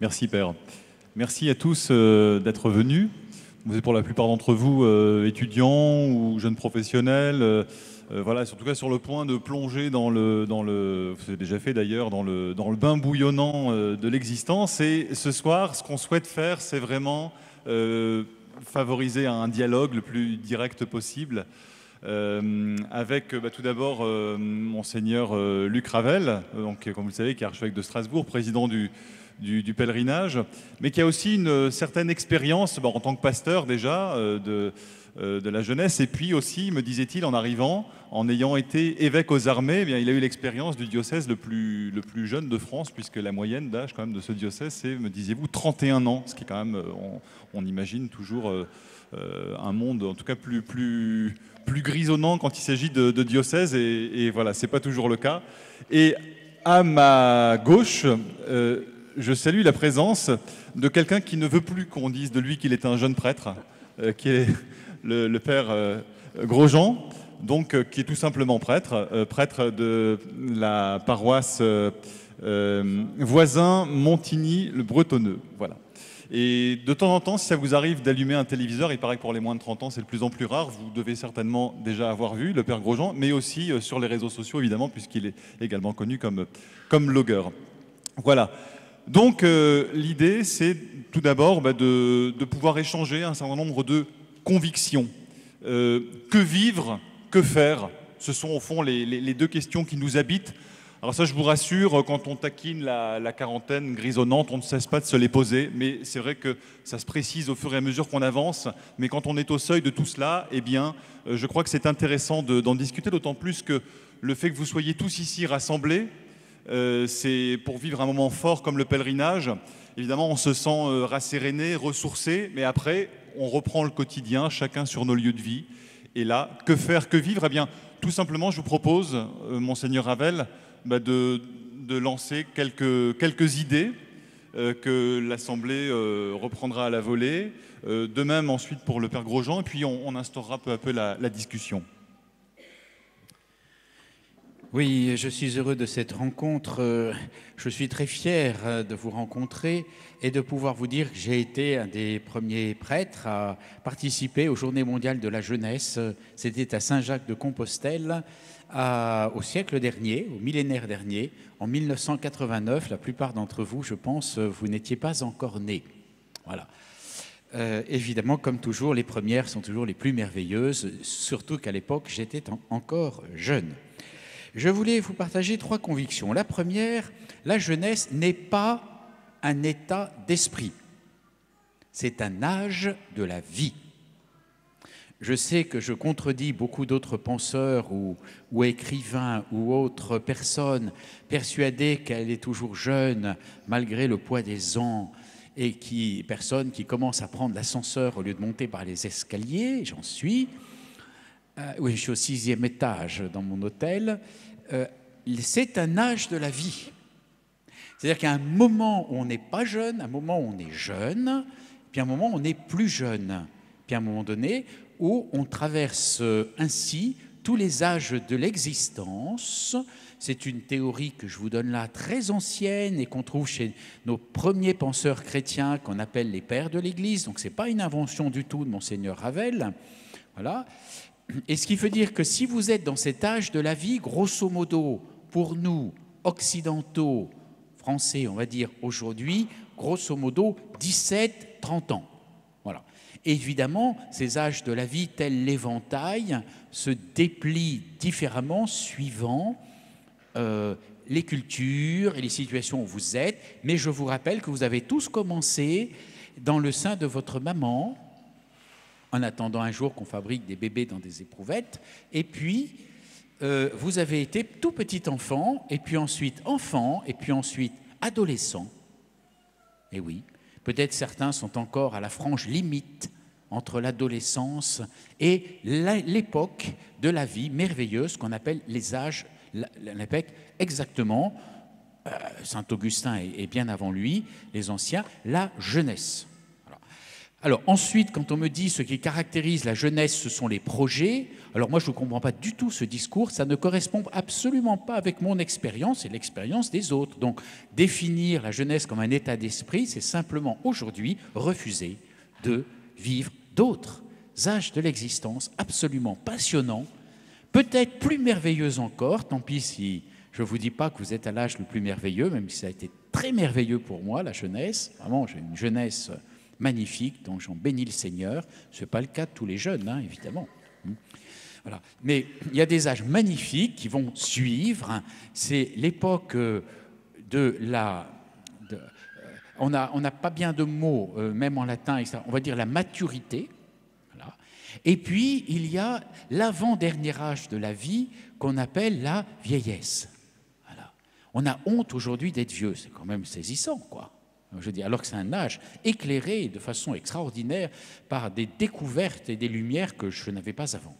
Merci Père. Merci à tous d'être venus. Vous êtes pour la plupart d'entre vous étudiants ou jeunes professionnels. Voilà, en tout cas sur le point de plonger vous avez déjà fait d'ailleurs, dans le bain bouillonnant de l'existence. Et ce soir, ce qu'on souhaite faire, c'est vraiment favoriser un dialogue le plus direct possible. Avec tout d'abord Monseigneur Luc Ravel, donc, comme vous le savez, qui est archevêque de Strasbourg, président du pèlerinage, mais qui a aussi une certaine expérience en tant que pasteur déjà de la jeunesse, et puis aussi, me disait-il en arrivant, en ayant été évêque aux armées, eh bien, il a eu l'expérience du diocèse le plus jeune de France, puisque la moyenne d'âge quand même de ce diocèse, c'est, me disiez-vous, 31 ans, ce qui est quand même, on imagine toujours un monde en tout cas plus grisonnant quand il s'agit de diocèse, et voilà, c'est pas toujours le cas. Et à ma gauche, je salue la présence de quelqu'un qui ne veut plus qu'on dise de lui qu'il est un jeune prêtre, qui est le père Grosjean, donc qui est tout simplement prêtre, prêtre de la paroisse voisin Montigny le Bretonneux. Voilà. Et de temps en temps, si ça vous arrive d'allumer un téléviseur, il paraît que pour les moins de 30 ans, c'est de plus en plus rare, vous devez certainement déjà avoir vu le père Grosjean, mais aussi sur les réseaux sociaux, évidemment, puisqu'il est également connu comme blogueur. Voilà. Donc l'idée, c'est tout d'abord de pouvoir échanger un certain nombre de convictions. Que vivre, que faire? Ce sont au fond les deux questions qui nous habitent. Alors ça, je vous rassure, quand on taquine la quarantaine grisonnante, on ne cesse pas de se les poser, mais c'est vrai que ça se précise au fur et à mesure qu'on avance. Mais quand on est au seuil de tout cela, eh bien, je crois que c'est intéressant d'en discuter, d'autant plus que le fait que vous soyez tous ici rassemblés, c'est pour vivre un moment fort comme le pèlerinage. Évidemment, on se sent rasséréné, ressourcé, mais après, on reprend le quotidien, chacun sur nos lieux de vie. Et là, que faire, que vivre? Eh bien, tout simplement, je vous propose, Monseigneur Ravel, de lancer quelques idées que l'Assemblée reprendra à la volée. De même, ensuite, pour le Père Grosjean, et puis on instaurera peu à peu la discussion. Oui, je suis heureux de cette rencontre. Je suis très fier de vous rencontrer et de pouvoir vous dire que j'ai été un des premiers prêtres à participer aux Journées mondiales de la jeunesse. C'était à Saint-Jacques-de-Compostelle au siècle dernier, au millénaire dernier, en 1989. La plupart d'entre vous, je pense, vous n'étiez pas encore nés. Voilà. Évidemment, comme toujours, les premières sont toujours les plus merveilleuses, surtout qu'à l'époque, j'étais encore jeune. Je voulais vous partager 3 convictions. La première, la jeunesse n'est pas un état d'esprit. C'est un âge de la vie. Je sais que je contredis beaucoup d'autres penseurs ou écrivains ou autres personnes persuadées qu'elle est toujours jeune malgré le poids des ans et personnes qui commencent à prendre l'ascenseur au lieu de monter par les escaliers, j'en suis. Oui, je suis au 6e étage dans mon hôtel. C'est un âge de la vie. C'est-à-dire qu'à un moment où on n'est pas jeune, à un moment où on est jeune, puis à un moment où on n'est plus jeune, puis à un moment donné où on traverse ainsi tous les âges de l'existence. C'est une théorie que je vous donne là, très ancienne et qu'on trouve chez nos premiers penseurs chrétiens qu'on appelle les pères de l'Église. Donc ce n'est pas une invention du tout de Monseigneur Ravel. Voilà. Et ce qui veut dire que si vous êtes dans cet âge de la vie, grosso modo, pour nous, occidentaux, français, on va dire aujourd'hui, grosso modo, 17-30 ans. Voilà. Évidemment, ces âges de la vie, tels l'éventail, se déplient différemment suivant les cultures et les situations où vous êtes. Mais je vous rappelle que vous avez tous commencé dans le sein de votre maman, en attendant un jour qu'on fabrique des bébés dans des éprouvettes, et puis vous avez été tout petit enfant, et puis ensuite adolescent. Et oui, peut-être certains sont encore à la frange limite entre l'adolescence et l'époque de la vie merveilleuse qu'on appelle les âges, exactement, Saint Augustin et bien avant lui, les anciens, la jeunesse. Alors ensuite, quand on me dit ce qui caractérise la jeunesse, ce sont les projets, alors moi je ne comprends pas du tout ce discours, ça ne correspond absolument pas avec mon expérience et l'expérience des autres. Donc définir la jeunesse comme un état d'esprit, c'est simplement aujourd'hui refuser de vivre d'autres âges de l'existence absolument passionnants, peut-être plus merveilleux encore, tant pis si je ne vous dis pas que vous êtes à l'âge le plus merveilleux, même si ça a été très merveilleux pour moi, la jeunesse. Vraiment, j'ai une jeunesse magnifique, donc j'en bénis le Seigneur. Ce n'est pas le cas de tous les jeunes, hein, évidemment. Voilà. Mais il y a des âges magnifiques qui vont suivre. C'est l'époque de la... on n'a pas bien de mots, même en latin, etc. On va dire la maturité. Voilà. Et puis, il y a l'avant-dernier âge de la vie qu'on appelle la vieillesse. Voilà. On a honte aujourd'hui d'être vieux. C'est quand même saisissant, quoi. Je dis, alors que c'est un âge éclairé de façon extraordinaire par des découvertes et des lumières que je n'avais pas avant.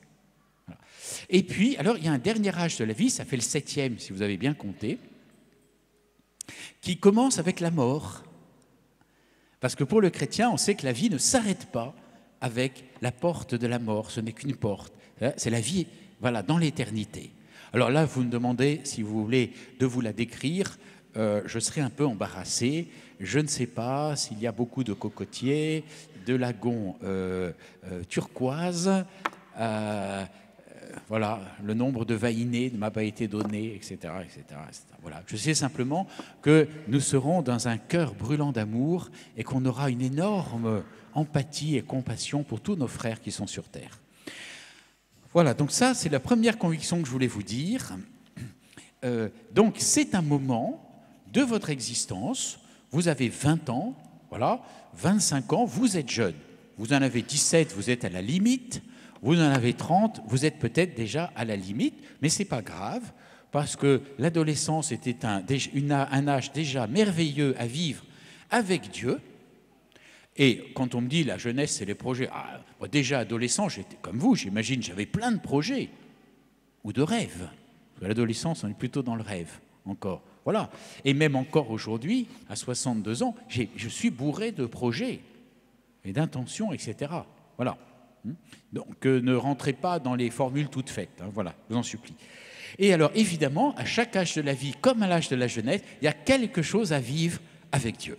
Voilà. Et puis, alors, il y a un dernier âge de la vie, ça fait le 7e, si vous avez bien compté, qui commence avec la mort. Parce que pour le chrétien, on sait que la vie ne s'arrête pas avec la porte de la mort, ce n'est qu'une porte. C'est la vie, voilà, dans l'éternité. Alors là, vous me demandez, si vous voulez, de vous la décrire. Je serai un peu embarrassé. Je ne sais pas s'il y a beaucoup de cocotiers, de lagons turquoise. Voilà, le nombre de vainés ne m'a pas été donné, etc., etc., etc. Voilà. Je sais simplement que nous serons dans un cœur brûlant d'amour et qu'on aura une énorme empathie et compassion pour tous nos frères qui sont sur terre. Voilà, donc ça, c'est la première conviction que je voulais vous dire. Donc, c'est un moment de votre existence, vous avez 20 ans, voilà, 25 ans, vous êtes jeune. Vous en avez 17, vous êtes à la limite. Vous en avez 30, vous êtes peut-être déjà à la limite, mais ce n'est pas grave, parce que l'adolescence était un âge déjà merveilleux à vivre avec Dieu. Et quand on me dit la jeunesse, c'est les projets, moi, déjà adolescent, j'étais comme vous, j'imagine, j'avais plein de projets ou de rêves. À l'adolescence, on est plutôt dans le rêve, encore. Voilà. Et même encore aujourd'hui, à 62 ans, je suis bourré de projets et d'intentions, etc. Voilà. Donc, ne rentrez pas dans les formules toutes faites. Hein, voilà, je vous en supplie. Et alors, évidemment, à chaque âge de la vie, comme à l'âge de la jeunesse, il y a quelque chose à vivre avec Dieu.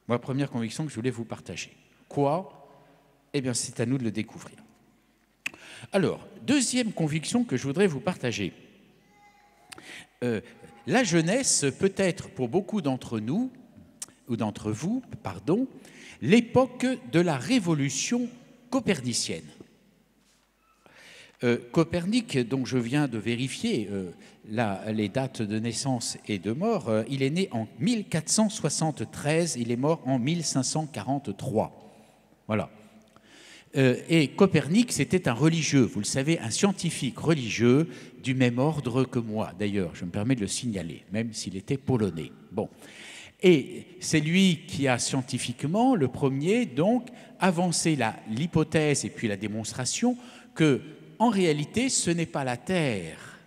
Ma première conviction que je voulais vous partager. Quoi? Eh bien, c'est à nous de le découvrir. Alors, deuxième conviction que je voudrais vous partager. La jeunesse peut être, pour beaucoup d'entre nous, ou d'entre vous, pardon, l'époque de la révolution copernicienne. Copernic, donc je viens de vérifier les dates de naissance et de mort, il est né en 1473, il est mort en 1543. Voilà. Et Copernic, c'était un religieux, vous le savez, un scientifique religieux du même ordre que moi, d'ailleurs, je me permets de le signaler, même s'il était polonais. Bon. Et c'est lui qui a scientifiquement, le premier, donc, avancé l'hypothèse et puis la démonstration que, en réalité, ce n'est pas la Terre,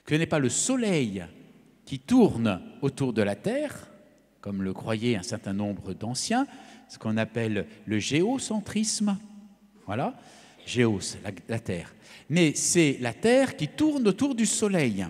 que ce n'est pas le Soleil qui tourne autour de la Terre, comme le croyaient un certain nombre d'anciens, ce qu'on appelle le géocentrisme. Voilà, géos, la Terre. Mais c'est la Terre qui tourne autour du Soleil.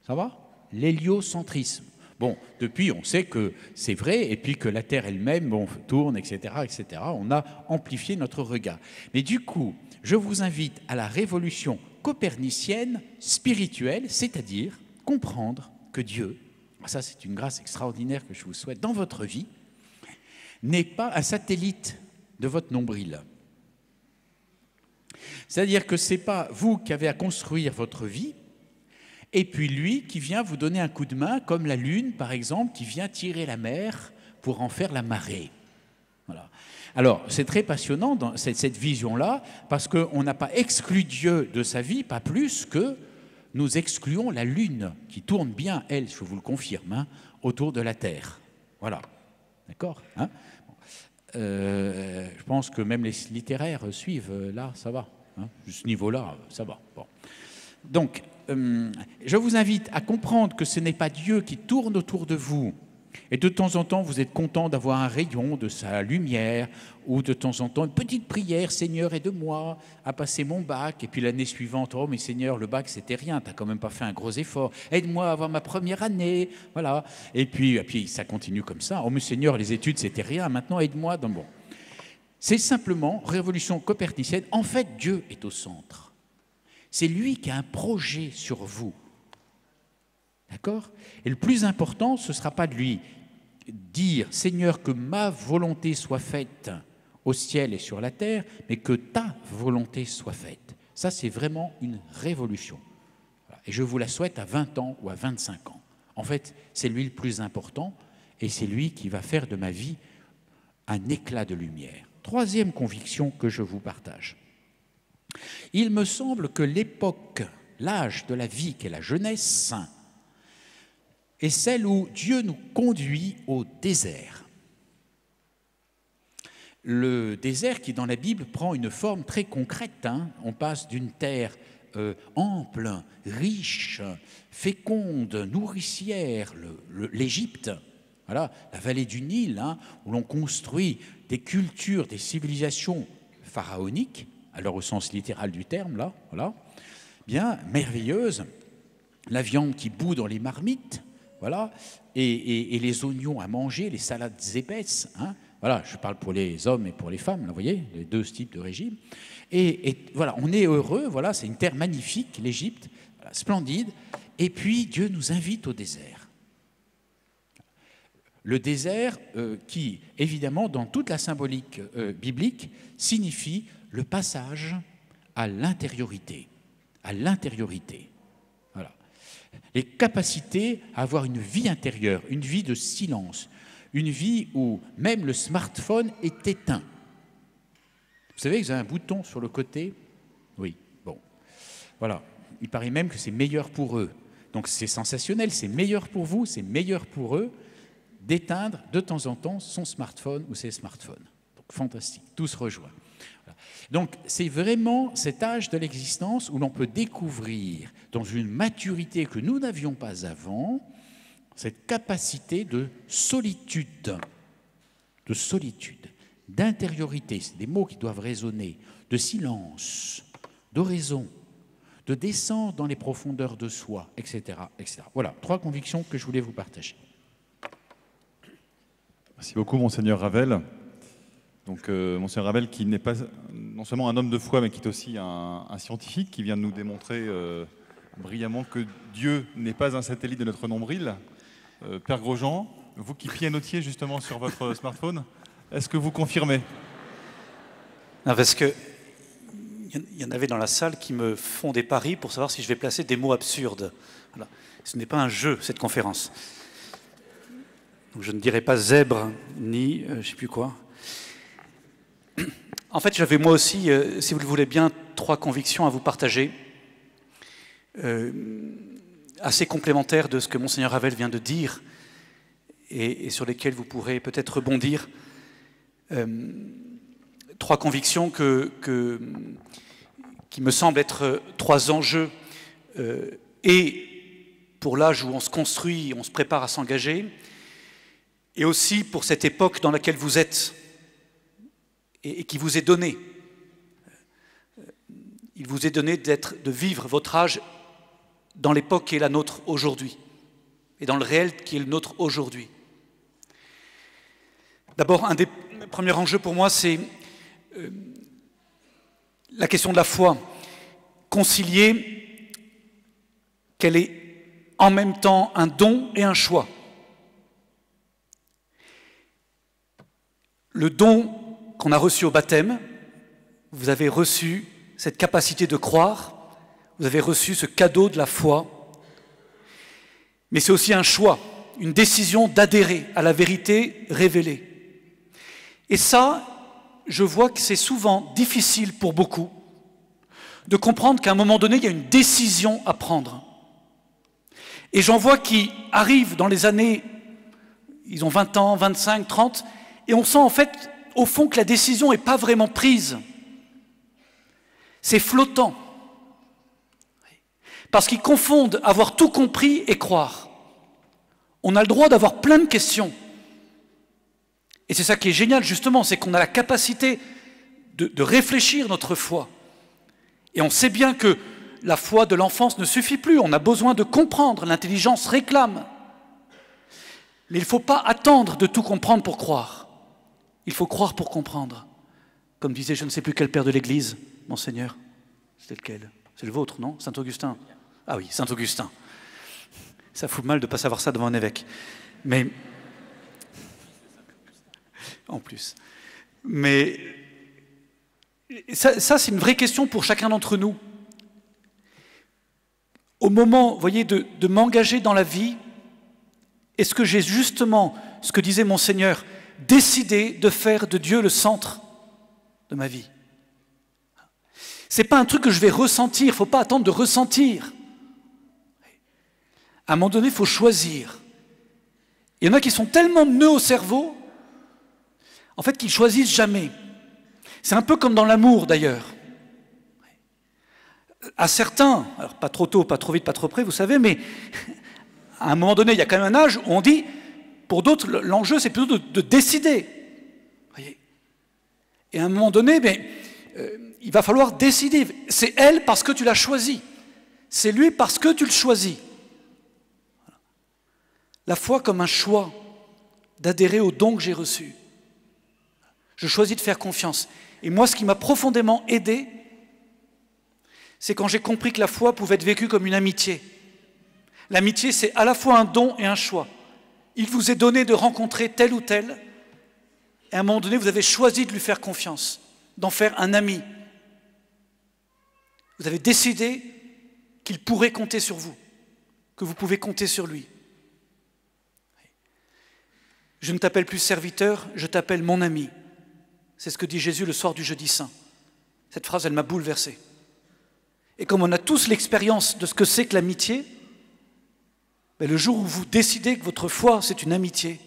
Ça va? L'héliocentrisme. Bon, depuis, on sait que c'est vrai, et puis que la Terre elle-même tourne, etc., etc. On a amplifié notre regard. Mais du coup, je vous invite à la révolution copernicienne spirituelle, c'est-à-dire comprendre que Dieu, ça c'est une grâce extraordinaire que je vous souhaite dans votre vie, n'est pas un satellite de votre nombril. C'est-à-dire que ce n'est pas vous qui avez à construire votre vie, et puis lui qui vient vous donner un coup de main, comme la Lune, par exemple, qui vient tirer la mer pour en faire la marée. Voilà. Alors, c'est très passionnant dans cette vision-là, parce qu'on n'a pas exclu Dieu de sa vie, pas plus que nous excluons la Lune, qui tourne bien, elle, je vous le confirme, hein, autour de la Terre. Voilà. D'accord, hein? Je pense que même les littéraires suivent, là, ça va. Hein, ce niveau-là, ça va. Bon. Donc, je vous invite à comprendre que ce n'est pas Dieu qui tourne autour de vous, Et de temps en temps, vous êtes content d'avoir un rayon de sa lumière, ou de temps en temps, une petite prière, Seigneur, aide-moi à passer mon bac. Et puis l'année suivante, oh mais Seigneur, le bac, c'était rien, tu n'as quand même pas fait un gros effort. Aide-moi à avoir ma première année. Voilà. Et puis ça continue comme ça. Oh mais Seigneur, les études, c'était rien, maintenant aide-moi. Bon. C'est simplement, révolution copernicienne, en fait, Dieu est au centre. C'est lui qui a un projet sur vous. D'accord? Et le plus important, ce ne sera pas de lui dire « Seigneur, que ma volonté soit faite au ciel et sur la terre, mais que ta volonté soit faite. » Ça, c'est vraiment une révolution. Et je vous la souhaite à 20 ans ou à 25 ans. En fait, c'est lui le plus important et c'est lui qui va faire de ma vie un éclat de lumière. Troisième conviction que je vous partage. Il me semble que l'époque, l'âge de la vie qu'est la jeunesse, est celle où Dieu nous conduit au désert. Le désert qui, dans la Bible, prend une forme très concrète. On passe d'une terre ample, riche, féconde, nourricière, l'Égypte, voilà, la vallée du Nil, où l'on construit des cultures, des civilisations pharaoniques, alors au sens littéral du terme, là, voilà, bien merveilleuse, la viande qui bout dans les marmites, voilà, et les oignons à manger, les salades épaisses, voilà, je parle pour les hommes et pour les femmes, là, vous voyez, les deux types de régime. Et voilà, on est heureux, voilà, c'est une terre magnifique, l'Égypte, voilà, splendide. Et puis Dieu nous invite au désert. Le désert qui, évidemment, dans toute la symbolique biblique, signifie le passage à l'intériorité. À l'intériorité. Voilà. Les capacités à avoir une vie intérieure, une vie de silence, une vie où même le smartphone est éteint. Vous savez que vous avez un bouton sur le côté? Oui, bon. Voilà. Il paraît même que c'est meilleur pour eux. Donc c'est sensationnel, c'est meilleur pour vous, c'est meilleur pour eux d'éteindre de temps en temps son smartphone ou ses smartphones. Donc fantastique, tout se rejoint. Voilà. Donc c'est vraiment cet âge de l'existence où l'on peut découvrir dans une maturité que nous n'avions pas avant, cette capacité de solitude, d'intériorité, c'est des mots qui doivent résonner, de silence, d'oraison, de descendre dans les profondeurs de soi, etc., etc. Voilà, 3 convictions que je voulais vous partager. Merci beaucoup, Monseigneur Ravel. Donc, Monseigneur Ravel, qui n'est pas non seulement un homme de foi, mais qui est aussi un scientifique, qui vient de nous démontrer brillamment que Dieu n'est pas un satellite de notre nombril. Père Grosjean, vous qui pianotiez justement sur votre smartphone, est-ce que vous confirmez? Non, parce que il y en avait dans la salle qui me font des paris pour savoir si je vais placer des mots absurdes. Voilà. Ce n'est pas un jeu, cette conférence. Donc je ne dirai pas zèbre, ni je ne sais plus quoi. En fait, j'avais moi aussi, si vous le voulez bien, 3 convictions à vous partager, assez complémentaires de ce que Monseigneur Ravel vient de dire, et sur lesquelles vous pourrez peut-être rebondir. 3 convictions qui me semblent être 3 enjeux, et pour l'âge où on se construit, on se prépare à s'engager, et aussi pour cette époque dans laquelle vous êtes et qui vous est donnée. Il vous est donné de vivre votre âge dans l'époque qui est la nôtre aujourd'hui et dans le réel qui est le nôtre aujourd'hui. D'abord, un des premiers enjeux pour moi, c'est la question de la foi. Concilier qu'elle est en même temps un don et un choix. Le don qu'on a reçu au baptême, vous avez reçu cette capacité de croire, vous avez reçu ce cadeau de la foi, mais c'est aussi un choix, une décision d'adhérer à la vérité révélée. Et ça, je vois que c'est souvent difficile pour beaucoup de comprendre qu'à un moment donné, il y a une décision à prendre. Et j'en vois qui arrivent dans les années, ils ont 20 ans, 25, 30, et on sent en fait, au fond, que la décision n'est pas vraiment prise. C'est flottant. Parce qu'ils confondent avoir tout compris et croire. On a le droit d'avoir plein de questions. Et c'est ça qui est génial, justement, c'est qu'on a la capacité de réfléchir notre foi. Et on sait bien que la foi de l'enfance ne suffit plus, on a besoin de comprendre, l'intelligence réclame. Mais il ne faut pas attendre de tout comprendre pour croire. Il faut croire pour comprendre. Comme disait je ne sais plus quel père de l'Église, Monseigneur. C'était lequel? C'est le vôtre, non? Saint-Augustin. Ah oui, Saint-Augustin. Ça fout mal de ne pas savoir ça devant un évêque. Mais, en plus. Mais, ça c'est une vraie question pour chacun d'entre nous. Au moment, vous voyez, de m'engager dans la vie, est-ce que j'ai justement, ce que disait Monseigneur, décidé de faire de Dieu le centre de ma vie? Ce n'est pas un truc que je vais ressentir, il ne faut pas attendre de ressentir. À un moment donné, il faut choisir. Il y en a qui sont tellement nœuds au cerveau, en fait, qu'ils ne choisissent jamais. C'est un peu comme dans l'amour, d'ailleurs. À certains, alors pas trop tôt, pas trop vite, pas trop près, vous savez, mais à un moment donné, il y a quand même un âge où on dit, pour d'autres, l'enjeu, c'est plutôt de décider. Voyez. Et à un moment donné, il va falloir décider. C'est elle parce que tu l'as choisi. C'est lui parce que tu le choisis. La foi comme un choix d'adhérer au don que j'ai reçu. Je choisis de faire confiance. Et moi, ce qui m'a profondément aidé, c'est quand j'ai compris que la foi pouvait être vécue comme une amitié. L'amitié, c'est à la fois un don et un choix. Il vous est donné de rencontrer tel ou tel, et à un moment donné, vous avez choisi de lui faire confiance, d'en faire un ami. Vous avez décidé qu'il pourrait compter sur vous, que vous pouvez compter sur lui. Je ne t'appelle plus serviteur, je t'appelle mon ami. C'est ce que dit Jésus le soir du jeudi saint. Cette phrase, elle m'a bouleversé. Et comme on a tous l'expérience de ce que c'est que l'amitié, le jour où vous décidez que votre foi, c'est une amitié,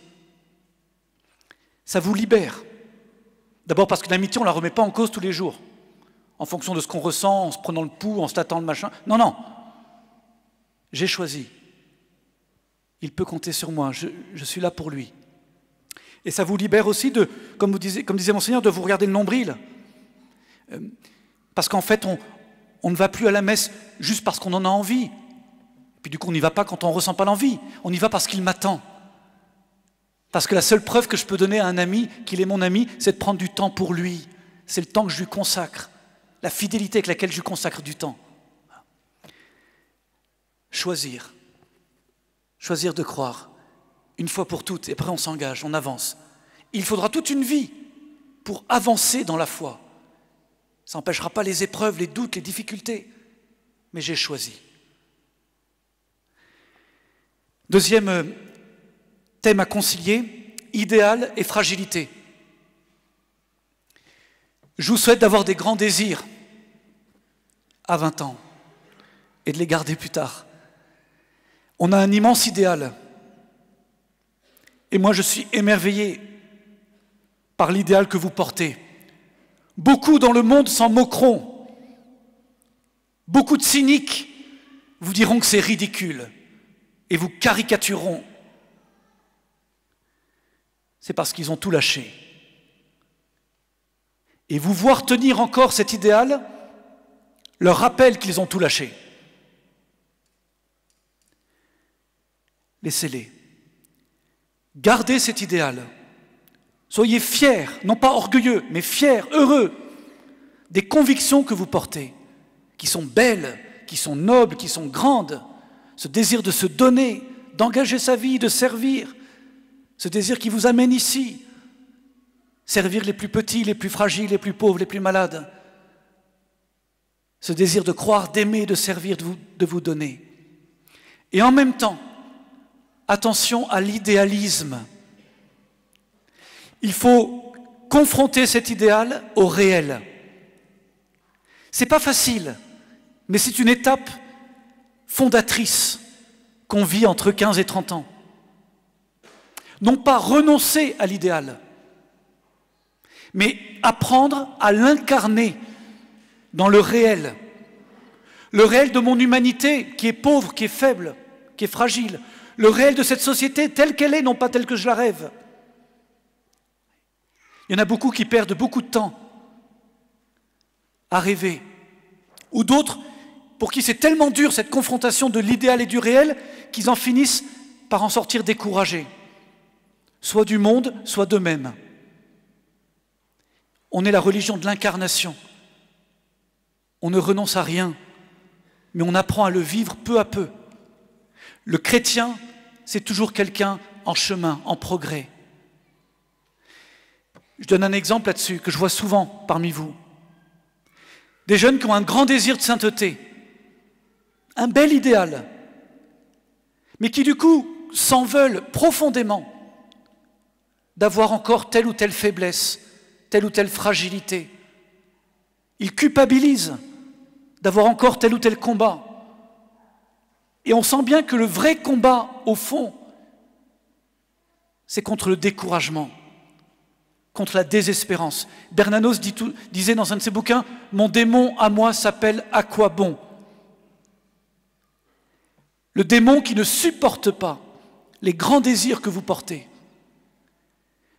ça vous libère. D'abord parce que l'amitié, on ne la remet pas en cause tous les jours, en fonction de ce qu'on ressent, en se prenant le pouls, en se tâtant le machin. Non, non. J'ai choisi. Il peut compter sur moi, je suis là pour lui. Et ça vous libère aussi de, comme disait Monseigneur, de vous regarder le nombril. Parce qu'en fait, on ne va plus à la messe juste parce qu'on en a envie. Puis du coup, on n'y va pas quand on ne ressent pas l'envie. On y va parce qu'il m'attend. Parce que la seule preuve que je peux donner à un ami, qu'il est mon ami, c'est de prendre du temps pour lui. C'est le temps que je lui consacre. La fidélité avec laquelle je lui consacre du temps. Choisir. Choisir de croire. Une fois pour toutes, et après on s'engage, on avance. Il faudra toute une vie pour avancer dans la foi. Ça n'empêchera pas les épreuves, les doutes, les difficultés. Mais j'ai choisi. Deuxième thème à concilier, idéal et fragilité. Je vous souhaite d'avoir des grands désirs à 20 ans et de les garder plus tard. On a un immense idéal. Et moi, je suis émerveillé par l'idéal que vous portez. Beaucoup dans le monde s'en moqueront. Beaucoup de cyniques vous diront que c'est ridicule et vous caricatureront. C'est parce qu'ils ont tout lâché. Et vous voir tenir encore cet idéal leur rappelle qu'ils ont tout lâché. Laissez-les. Gardez cet idéal. Soyez fiers, non pas orgueilleux, mais fiers, heureux des convictions que vous portez, qui sont belles, qui sont nobles, qui sont grandes. Ce désir de se donner, d'engager sa vie, de servir. Ce désir qui vous amène ici. Servir les plus petits, les plus fragiles, les plus pauvres, les plus malades. Ce désir de croire, d'aimer, de servir, de vous donner. Et en même temps, attention à l'idéalisme. Il faut confronter cet idéal au réel. C'est pas facile, mais c'est une étape fondatrice qu'on vit entre 15 et 30 ans. Non pas renoncer à l'idéal, mais apprendre à l'incarner dans le réel. Le réel de mon humanité qui est pauvre, qui est faible, qui est fragile. le réel de cette société telle qu'elle est, non pas telle que je la rêve. Il y en a beaucoup qui perdent beaucoup de temps à rêver, ou d'autres pour qui c'est tellement dur cette confrontation de l'idéal et du réel qu'ils en finissent par en sortir découragés, soit du monde, soit d'eux-mêmes. On est la religion de l'incarnation. On ne renonce à rien, mais on apprend à le vivre peu à peu. Le chrétien, c'est toujours quelqu'un en chemin, en progrès. Je donne un exemple là-dessus, que je vois souvent parmi vous. Des jeunes qui ont un grand désir de sainteté, un bel idéal, mais qui du coup s'en veulent profondément d'avoir encore telle ou telle faiblesse, telle ou telle fragilité. Ils culpabilisent d'avoir encore tel ou tel combat. Et on sent bien que le vrai combat, au fond, c'est contre le découragement, contre la désespérance. Bernanos disait dans un de ses bouquins, « Mon démon à moi s'appelle à quoi bon ?» Le démon qui ne supporte pas les grands désirs que vous portez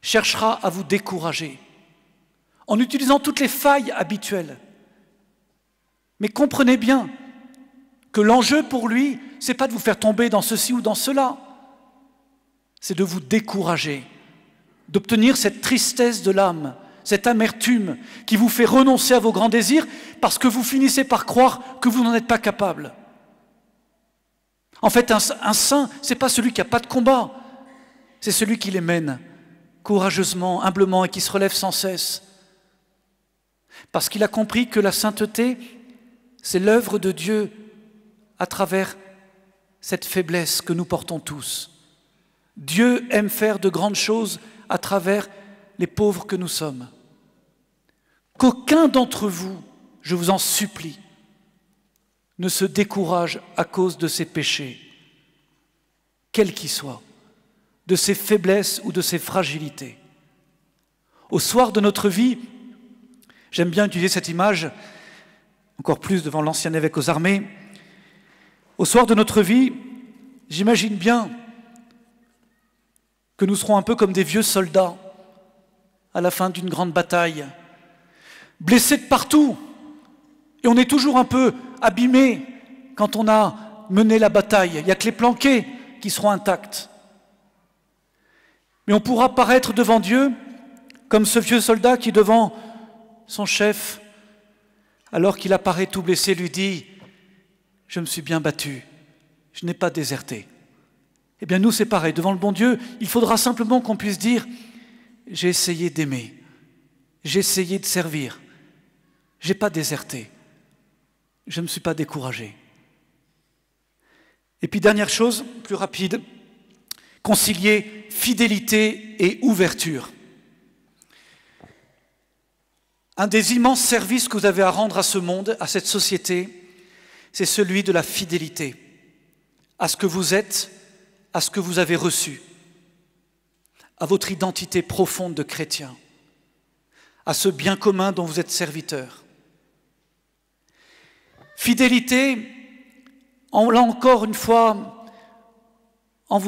cherchera à vous décourager en utilisant toutes les failles habituelles. Mais comprenez bien que l'enjeu pour lui, ce n'est pas de vous faire tomber dans ceci ou dans cela, c'est de vous décourager, d'obtenir cette tristesse de l'âme, cette amertume qui vous fait renoncer à vos grands désirs parce que vous finissez par croire que vous n'en êtes pas capable. En fait, un saint, ce n'est pas celui qui n'a pas de combat, c'est celui qui les mène courageusement, humblement et qui se relève sans cesse. Parce qu'il a compris que la sainteté, c'est l'œuvre de Dieu à travers cette faiblesse que nous portons tous. Dieu aime faire de grandes choses à travers les pauvres que nous sommes. Qu'aucun d'entre vous, je vous en supplie, ne se décourage à cause de ses péchés, quels qu'ils soient, de ses faiblesses ou de ses fragilités. Au soir de notre vie, j'aime bien utiliser cette image, encore plus devant l'ancien évêque aux armées. Au soir de notre vie, j'imagine bien que nous serons un peu comme des vieux soldats à la fin d'une grande bataille, blessés de partout, et on est toujours un peu abîmés quand on a mené la bataille. Il n'y a que les planqués qui seront intacts. Mais on pourra paraître devant Dieu comme ce vieux soldat qui, devant son chef, alors qu'il apparaît tout blessé, lui dit « Je me suis bien battu, je n'ai pas déserté ». Eh bien nous c'est pareil, devant le bon Dieu, il faudra simplement qu'on puisse dire « J'ai essayé d'aimer, j'ai essayé de servir, je n'ai pas déserté, je ne me suis pas découragé ». Et puis dernière chose, plus rapide, concilier fidélité et ouverture. Un des immenses services que vous avez à rendre à ce monde, à cette société, c'est celui de la fidélité à ce que vous êtes, à ce que vous avez reçu, à votre identité profonde de chrétien, à ce bien commun dont vous êtes serviteur. Fidélité, là encore une fois, en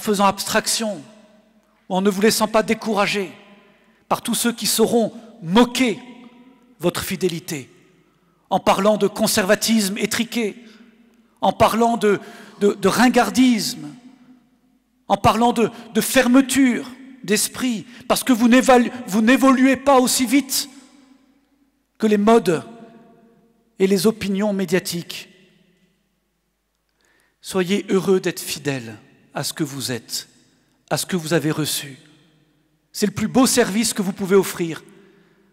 faisant abstraction, ou en ne vous laissant pas décourager par tous ceux qui sauront moquer votre fidélité, en parlant de conservatisme étriqué, en parlant de ringardisme, en parlant de fermeture d'esprit, parce que vous n'évoluez pas aussi vite que les modes et les opinions médiatiques. Soyez heureux d'être fidèles à ce que vous êtes, à ce que vous avez reçu. C'est le plus beau service que vous pouvez offrir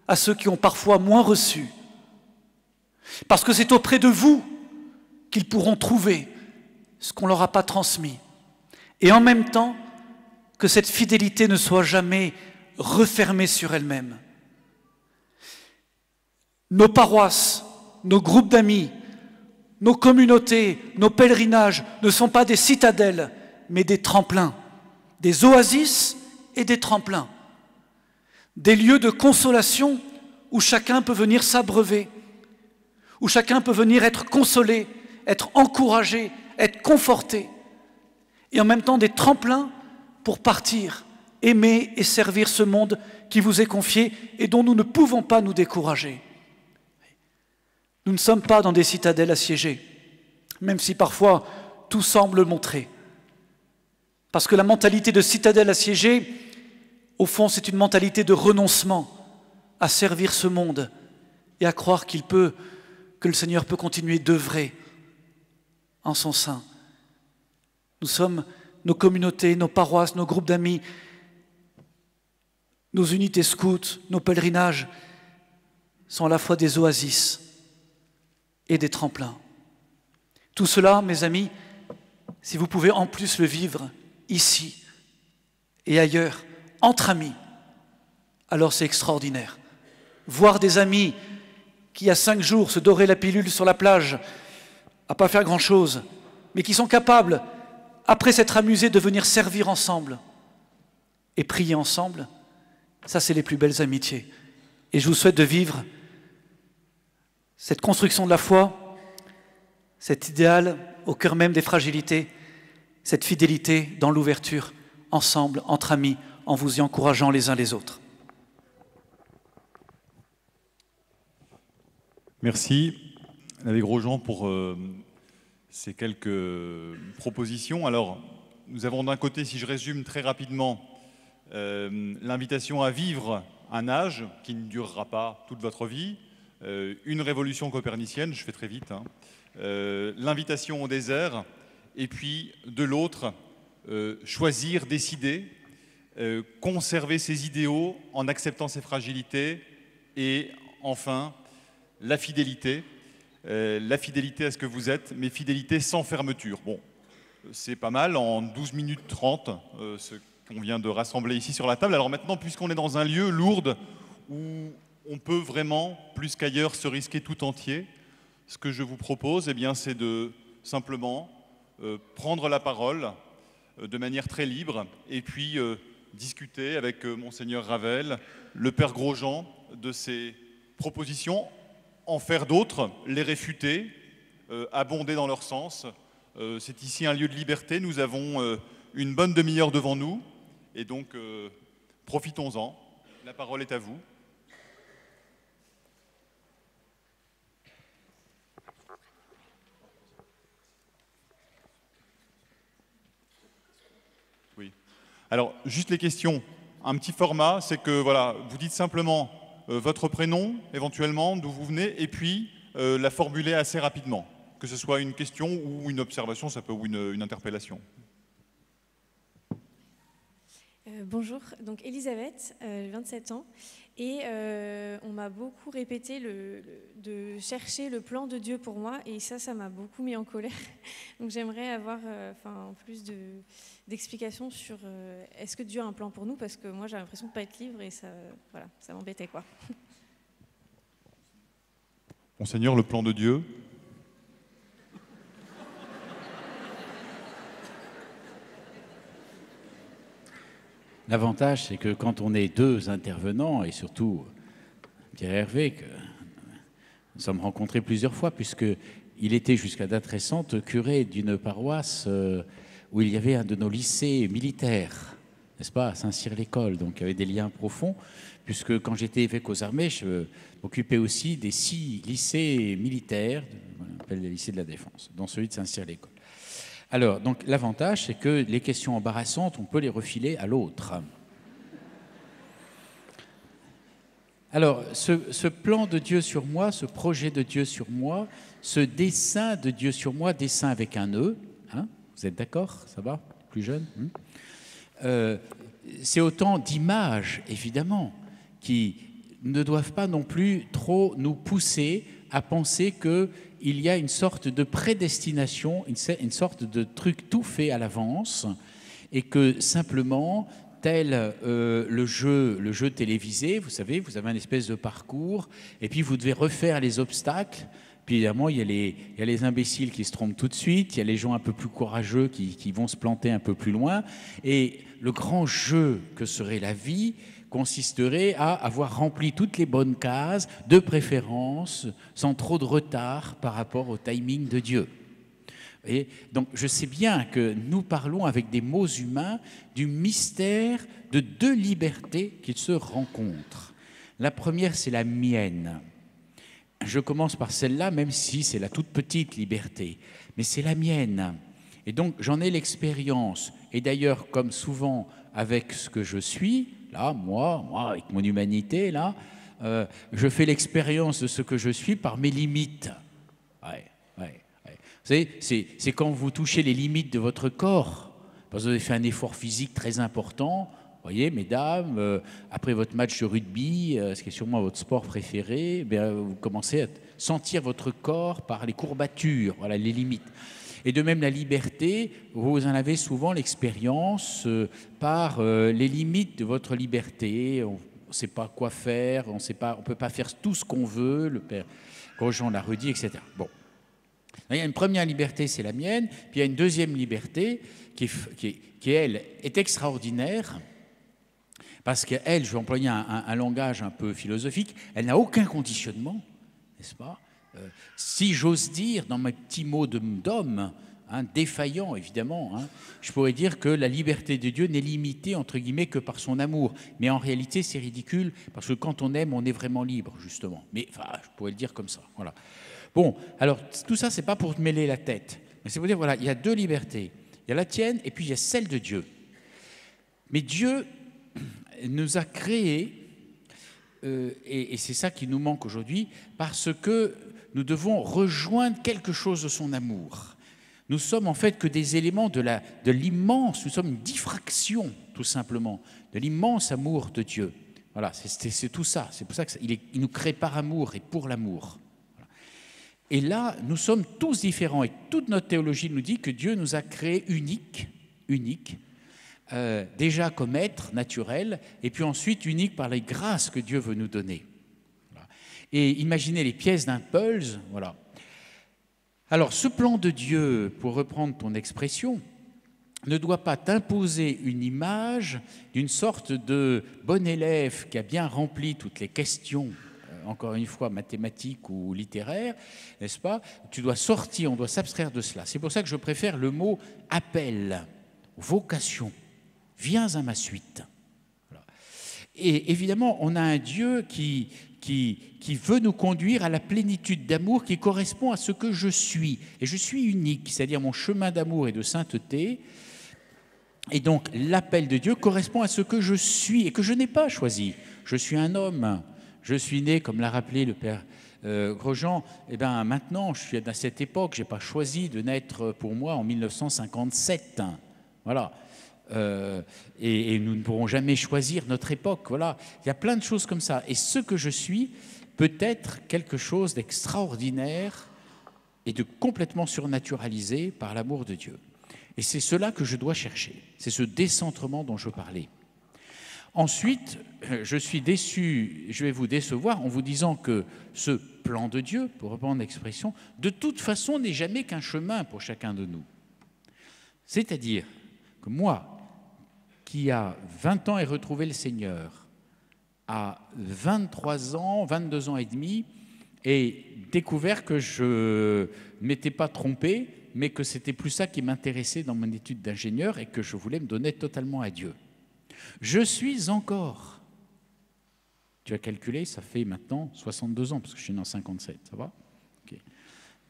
à ceux qui ont parfois moins reçu. Parce que c'est auprès de vous qu'ils pourront trouver ce qu'on ne leur a pas transmis. Et en même temps, que cette fidélité ne soit jamais refermée sur elle-même. Nos paroisses, nos groupes d'amis, nos communautés, nos pèlerinages ne sont pas des citadelles, mais des tremplins, des oasis et des tremplins, des lieux de consolation où chacun peut venir s'abreuver, où chacun peut venir être consolé, être encouragé, être conforté, et en même temps des tremplins pour partir, aimer et servir ce monde qui vous est confié et dont nous ne pouvons pas nous décourager. Nous ne sommes pas dans des citadelles assiégées, même si parfois tout semble le montrer. Parce que la mentalité de citadelle assiégée, au fond, c'est une mentalité de renoncement à servir ce monde et à croire que le Seigneur peut continuer d'œuvrer en son sein. Nous sommes, nos communautés, nos paroisses, nos groupes d'amis, nos unités scouts, nos pèlerinages sont à la fois des oasis et des tremplins. Tout cela, mes amis, si vous pouvez en plus le vivre ici et ailleurs, entre amis, alors c'est extraordinaire. Voir des amis qui, il y a 5 jours, se doraient la pilule sur la plage, à pas faire grand-chose, mais qui sont capables, après s'être amusés, de venir servir ensemble et prier ensemble, ça, c'est les plus belles amitiés. Et je vous souhaite de vivre cette construction de la foi, cet idéal au cœur même des fragilités, cette fidélité dans l'ouverture, ensemble, entre amis, en vous y encourageant les uns les autres. Merci, l'abbé Grosjean, pour ces quelques propositions. Alors, nous avons d'un côté, si je résume très rapidement, l'invitation à vivre un âge qui ne durera pas toute votre vie, une révolution copernicienne, je fais très vite, hein, l'invitation au désert, et puis de l'autre, choisir, décider, conserver ses idéaux en acceptant ses fragilités, et enfin, la fidélité à ce que vous êtes, mais fidélité sans fermeture. Bon, c'est pas mal, en 12 minutes 30, ce qu'on vient de rassembler ici sur la table. Alors maintenant, puisqu'on est dans un lieu, Lourdes, où on peut vraiment, plus qu'ailleurs, se risquer tout entier, ce que je vous propose, eh bien, c'est de simplement prendre la parole de manière très libre et puis discuter avec Monseigneur Ravel, le Père Grosjean, de ces propositions, en faire d'autres, les réfuter, abonder dans leur sens. C'est ici un lieu de liberté, nous avons une bonne demi-heure devant nous, et donc profitons-en. La parole est à vous. Oui. Alors, juste les questions. Un petit format, c'est que voilà, vous dites simplement votre prénom, éventuellement, d'où vous venez, et puis la formuler assez rapidement. Que ce soit une question ou une observation, ça peut, ou une interpellation. Bonjour, donc Elisabeth, 27 ans, et on m'a beaucoup répété de chercher le plan de Dieu pour moi, et ça m'a beaucoup mis en colère. Donc j'aimerais avoir plus d'explications sur est-ce que Dieu a un plan pour nous, parce que moi j'ai l'impression de ne pas être libre, et ça m'embêtait, quoi. Monseigneur, le plan de Dieu? L'avantage, c'est que quand on est 2 intervenants, et surtout Pierre Hervé, que nous sommes rencontrés plusieurs fois, puisqu'il était jusqu'à date récente curé d'une paroisse où il y avait un de nos lycées militaires, n'est-ce pas, à Saint-Cyr-l'École, donc il y avait des liens profonds, puisque quand j'étais évêque aux armées, je m'occupais aussi des 6 lycées militaires, on appelle les lycées de la Défense, dont celui de Saint-Cyr-l'École. Alors, donc, l'avantage, c'est que les questions embarrassantes, on peut les refiler à l'autre. Alors, ce plan de Dieu sur moi, ce projet de Dieu sur moi, ce dessein de Dieu sur moi, dessein avec un E, hein, vous êtes d'accord? Ça va? Plus jeune? C'est autant d'images, évidemment, qui ne doivent pas non plus trop nous pousser à penser qu'il y a une sorte de prédestination, une sorte de truc tout fait à l'avance, et que simplement, tel le jeu télévisé, vous savez, vous avez une espèce de parcours, et puis vous devez refaire les obstacles. Puis évidemment, il y a les imbéciles qui se trompent tout de suite, il y a les gens un peu plus courageux qui vont se planter un peu plus loin, et le grand jeu que serait la vie consisterait à avoir rempli toutes les bonnes cases, de préférence, sans trop de retard par rapport au timing de Dieu. Et donc je sais bien que nous parlons avec des mots humains du mystère de deux libertés qui se rencontrent. La première, c'est la mienne. Je commence par celle-là, même si c'est la toute petite liberté, mais c'est la mienne. Et donc j'en ai l'expérience. Et d'ailleurs, comme souvent avec ce que je suis, là, moi avec mon humanité, là, je fais l'expérience de ce que je suis par mes limites. Ouais. Vous savez, c'est quand vous touchez les limites de votre corps, parce que vous avez fait un effort physique très important. Vous voyez, mesdames, après votre match de rugby, ce qui est sûrement votre sport préféré, vous commencez à sentir votre corps par les courbatures, voilà, les limites. Et de même, la liberté, vous en avez souvent l'expérience par les limites de votre liberté. On ne sait pas quoi faire, on ne peut pas faire tout ce qu'on veut, le père Grosjean l'a redit, etc. Bon. Il y a une première liberté, c'est la mienne, puis il y a une deuxième liberté qui elle, est extraordinaire, parce qu'elle, je vais employer un langage un peu philosophique, elle n'a aucun conditionnement, n'est-ce pas ? Si j'ose dire, dans mes petits mots d'homme, défaillant évidemment, je pourrais dire que la liberté de Dieu n'est limitée, entre guillemets, que par son amour. Mais en réalité, c'est ridicule, parce que quand on aime, on est vraiment libre, justement. Mais enfin, je pourrais le dire comme ça, voilà. Bon, alors tout ça, c'est pas pour te mêler la tête, mais c'est pour dire, voilà, il y a deux libertés. Il y a la tienne et puis il y a celle de Dieu. Mais Dieu nous a créés, et c'est ça qui nous manque aujourd'hui, parce que nous devons rejoindre quelque chose de son amour. Nous sommes en fait que des éléments de l'immense, nous sommes une diffraction, tout simplement, de l'immense amour de Dieu. Voilà, c'est tout ça. C'est pour ça qu'il nous crée par amour et pour l'amour. Et là, nous sommes tous différents. Et toute notre théologie nous dit que Dieu nous a créés uniques, déjà comme être naturel, et puis ensuite uniques par les grâces que Dieu veut nous donner. Voilà. Et imaginez les pièces d'un puzzle, voilà. Alors, ce plan de Dieu, pour reprendre ton expression, ne doit pas t'imposer une image d'une sorte de bon élève qui a bien rempli toutes les questions, encore une fois mathématiques ou littéraires, n'est-ce pas? Tu dois sortir, on doit s'abstraire de cela. C'est pour ça que je préfère le mot appel, vocation. Viens à ma suite. Voilà. Et évidemment, on a un Dieu qui veut nous conduire à la plénitude d'amour qui correspond à ce que je suis. Et je suis unique, c'est-à-dire mon chemin d'amour et de sainteté. Et donc, l'appel de Dieu correspond à ce que je suis et que je n'ai pas choisi. Je suis un homme. Je suis né, comme l'a rappelé le père Grosjean, eh bien maintenant, je suis à cette époque, je n'ai pas choisi de naître pour moi en 1957. Voilà. Et nous ne pourrons jamais choisir notre époque. Voilà. Il y a plein de choses comme ça. Et ce que je suis peut être quelque chose d'extraordinaire et de complètement surnaturalisé par l'amour de Dieu. Et c'est cela que je dois chercher. C'est ce décentrement dont je parlais. Ensuite, je suis déçu, je vais vous décevoir en vous disant que ce plan de Dieu, pour reprendre l'expression, de toute façon n'est jamais qu'un chemin pour chacun de nous. C'est-à-dire que moi, qui a 20 ans et retrouvé le Seigneur, à 23 ans, 22 ans et demi, et découvert que je ne m'étais pas trompé, mais que c'était plus ça qui m'intéressait dans mon étude d'ingénieur et que je voulais me donner totalement à Dieu. Je suis encore, tu as calculé, ça fait maintenant 62 ans, parce que je suis né en 57, ça va? Okay.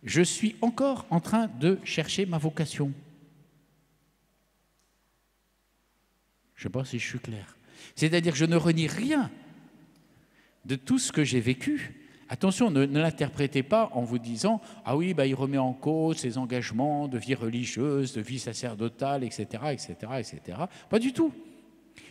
Je suis encore en train de chercher ma vocation. Je ne sais pas si je suis clair. C'est-à-dire que je ne renie rien de tout ce que j'ai vécu. Attention, ne l'interprétez pas en vous disant « Ah oui, il remet en cause ses engagements de vie religieuse, de vie sacerdotale, etc. etc., etc. » Pas du tout.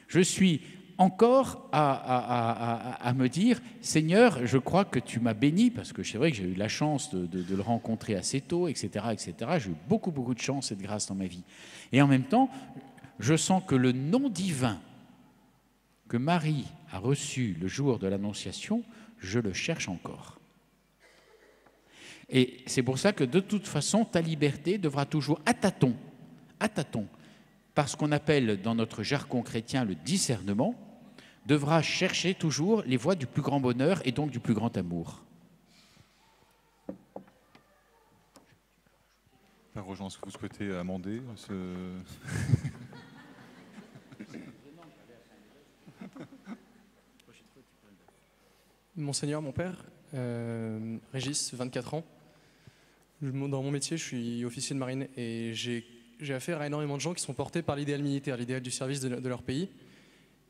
Je suis encore à me dire « Seigneur, je crois que tu m'as béni, parce que c'est vrai que j'ai eu la chance de le rencontrer assez tôt, etc. etc. J'ai eu beaucoup, beaucoup de chance et de grâce dans ma vie. Et en même temps, je sens que le nom divin que Marie a reçu le jour de l'Annonciation, je le cherche encore. Et c'est pour ça que de toute façon, ta liberté devra toujours à tâtons, par ce qu'on appelle dans notre jargon chrétien le discernement, devra chercher toujours les voies du plus grand bonheur et donc du plus grand amour. Père Rojan, est-ce que vous souhaitez amender ce... Monseigneur, mon père, Régis, 24 ans. Dans mon métier, je suis officier de marine et j'ai affaire à énormément de gens qui sont portés par l'idéal militaire, l'idéal du service de leur pays,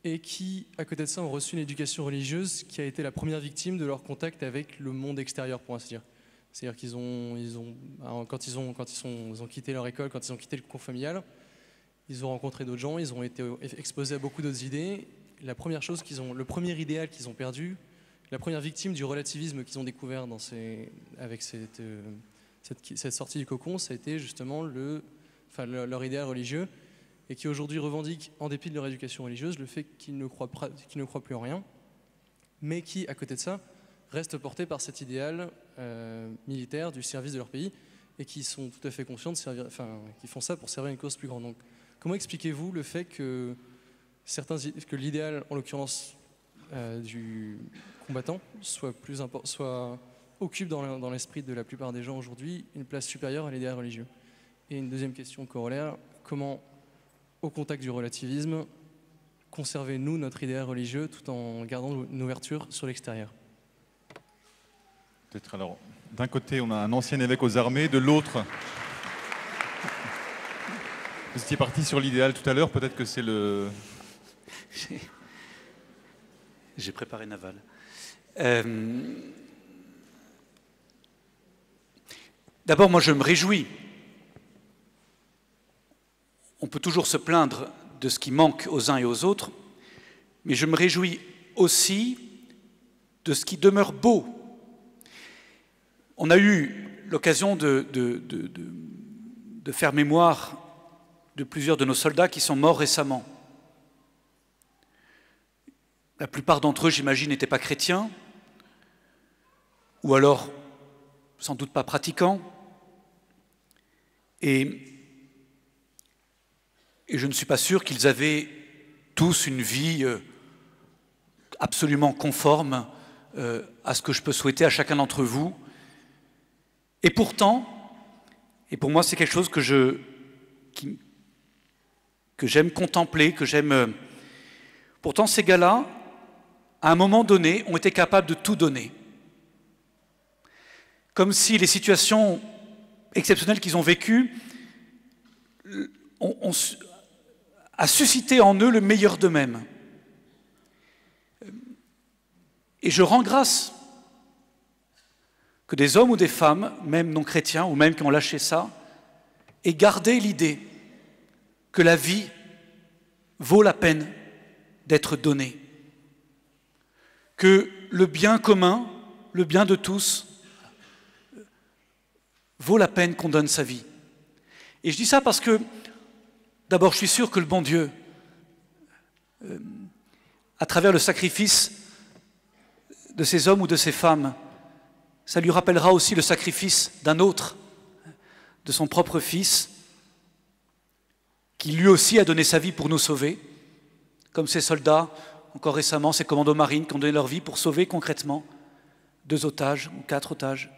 et qui, à côté de ça, ont reçu une éducation religieuse qui a été la première victime de leur contact avec le monde extérieur, pour ainsi dire. C'est-à-dire qu'ils quand ils ont quitté leur école, quand ils ont quitté le cours familial, ils ont rencontré d'autres gens, ils ont été exposés à beaucoup d'autres idées. Le premier idéal qu'ils ont perdu, la première victime du relativisme qu'ils ont découvert avec cette sortie du cocon, ça a été justement leur idéal religieux, et qui aujourd'hui revendiquent, en dépit de leur éducation religieuse, le fait qu'ils ne croient plus en rien, mais qui, à côté de ça, restent portés par cet idéal militaire du service de leur pays, et qui sont tout à fait conscients qui font ça pour servir une cause plus grande. Donc, comment expliquez-vous le fait que l'idéal, en l'occurrence du combattant, occupe dans l'esprit de la plupart des gens aujourd'hui une place supérieure à l'idéal religieux? Et une deuxième question corollaire, comment, au contact du relativisme, conserver-nous notre idéal religieux tout en gardant une ouverture sur l'extérieur? Peut-être alors, d'un côté, on a un ancien évêque aux armées, de l'autre... Vous étiez parti sur l'idéal tout à l'heure, peut-être que c'est le... J'ai préparé Naval. D'abord, moi, je me réjouis. On peut toujours se plaindre de ce qui manque aux uns et aux autres, mais je me réjouis aussi de ce qui demeure beau. On a eu l'occasion de faire mémoire de plusieurs de nos soldats qui sont morts récemment. La plupart d'entre eux, j'imagine, n'étaient pas chrétiens, ou alors sans doute pas pratiquants. Et je ne suis pas sûr qu'ils avaient tous une vie absolument conforme à ce que je peux souhaiter à chacun d'entre vous. Et pourtant, et pour moi c'est quelque chose que j'aime contempler, que j'aime... Pourtant ces gars-là, à un moment donné, ont été capables de tout donner. Comme si les situations exceptionnelles qu'ils ont vécues a suscité en eux le meilleur d'eux-mêmes. Et je rends grâce que des hommes ou des femmes, même non chrétiens, ou même qui ont lâché ça, aient gardé l'idée que la vie vaut la peine d'être donnée, que le bien commun, le bien de tous, vaut la peine qu'on donne sa vie. Et je dis ça parce que, d'abord, je suis sûr que le bon Dieu, à travers le sacrifice de ces hommes ou de ces femmes, ça lui rappellera aussi le sacrifice d'un autre, de son propre fils, qui lui aussi a donné sa vie pour nous sauver, comme ces soldats, encore récemment, ces commandos marines qui ont donné leur vie pour sauver concrètement 2 otages ou 4 otages.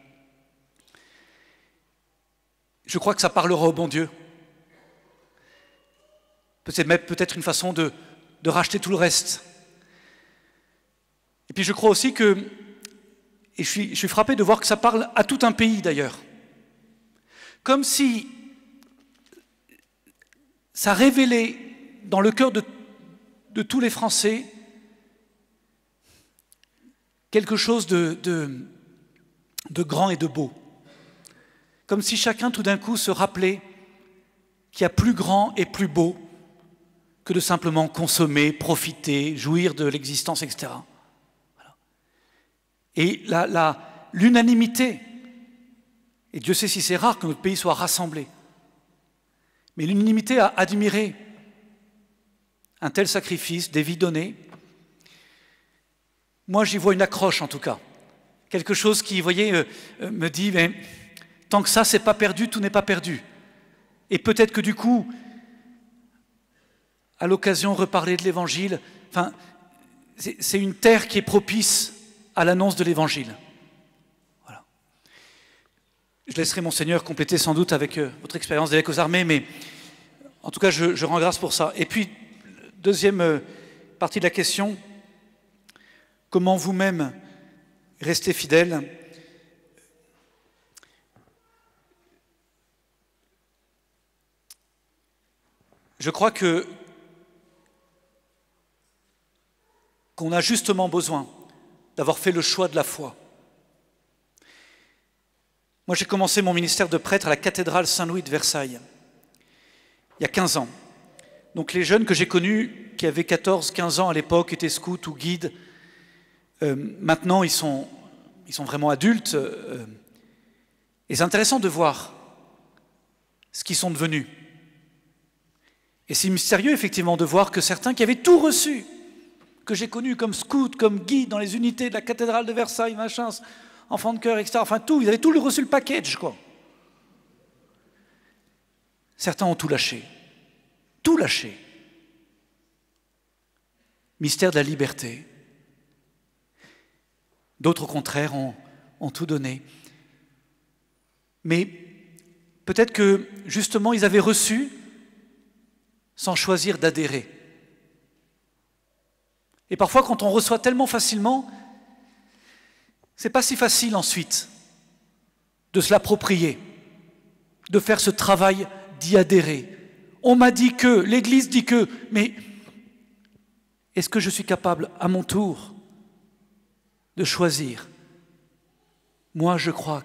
Je crois que ça parlera au bon Dieu. Peut-être une façon de racheter tout le reste. Et puis je crois aussi que, et je suis frappé de voir que ça parle à tout un pays d'ailleurs, comme si ça révélait dans le cœur de tous les Français quelque chose de grand et de beau. Comme si chacun tout d'un coup se rappelait qu'il y a plus grand et plus beau que de simplement consommer, profiter, jouir de l'existence, etc. Voilà. Et l'unanimité, et Dieu sait si c'est rare que notre pays soit rassemblé, mais l'unanimité à admirer un tel sacrifice, des vies données, moi j'y vois une accroche en tout cas. Quelque chose qui, vous voyez, me dit, mais tant que ça, c'est pas perdu, tout n'est pas perdu. Et peut-être que du coup, à l'occasion, reparler de l'Évangile, enfin, c'est une terre qui est propice à l'annonce de l'Évangile. Voilà. Je laisserai Monseigneur compléter sans doute avec votre expérience d'évêque aux armées, mais en tout cas, je rends grâce pour ça. Et puis, deuxième partie de la question, comment vous-même rester fidèle? Je crois qu'on a justement besoin d'avoir fait le choix de la foi. Moi, j'ai commencé mon ministère de prêtre à la cathédrale Saint-Louis de Versailles, il y a 15 ans. Donc les jeunes que j'ai connus, qui avaient 14-15 ans à l'époque, étaient scouts ou guides, maintenant ils sont vraiment adultes. Et c'est intéressant de voir ce qu'ils sont devenus. Et c'est mystérieux effectivement de voir que certains qui avaient tout reçu, que j'ai connus comme scouts, comme guides dans les unités de la cathédrale de Versailles, machin, enfants de cœur, etc. Enfin tout, ils avaient tout reçu le package, quoi. Certains ont tout lâché. Tout lâché. Mystère de la liberté. D'autres, au contraire, ont tout donné. Mais peut-être que, justement, ils avaient reçu sans choisir d'adhérer. Et parfois, quand on reçoit tellement facilement, c'est pas si facile ensuite de se l'approprier, de faire ce travail d'y adhérer. On m'a dit que, l'Église dit que, mais est-ce que je suis capable, à mon tour, de choisir? Moi, je crois.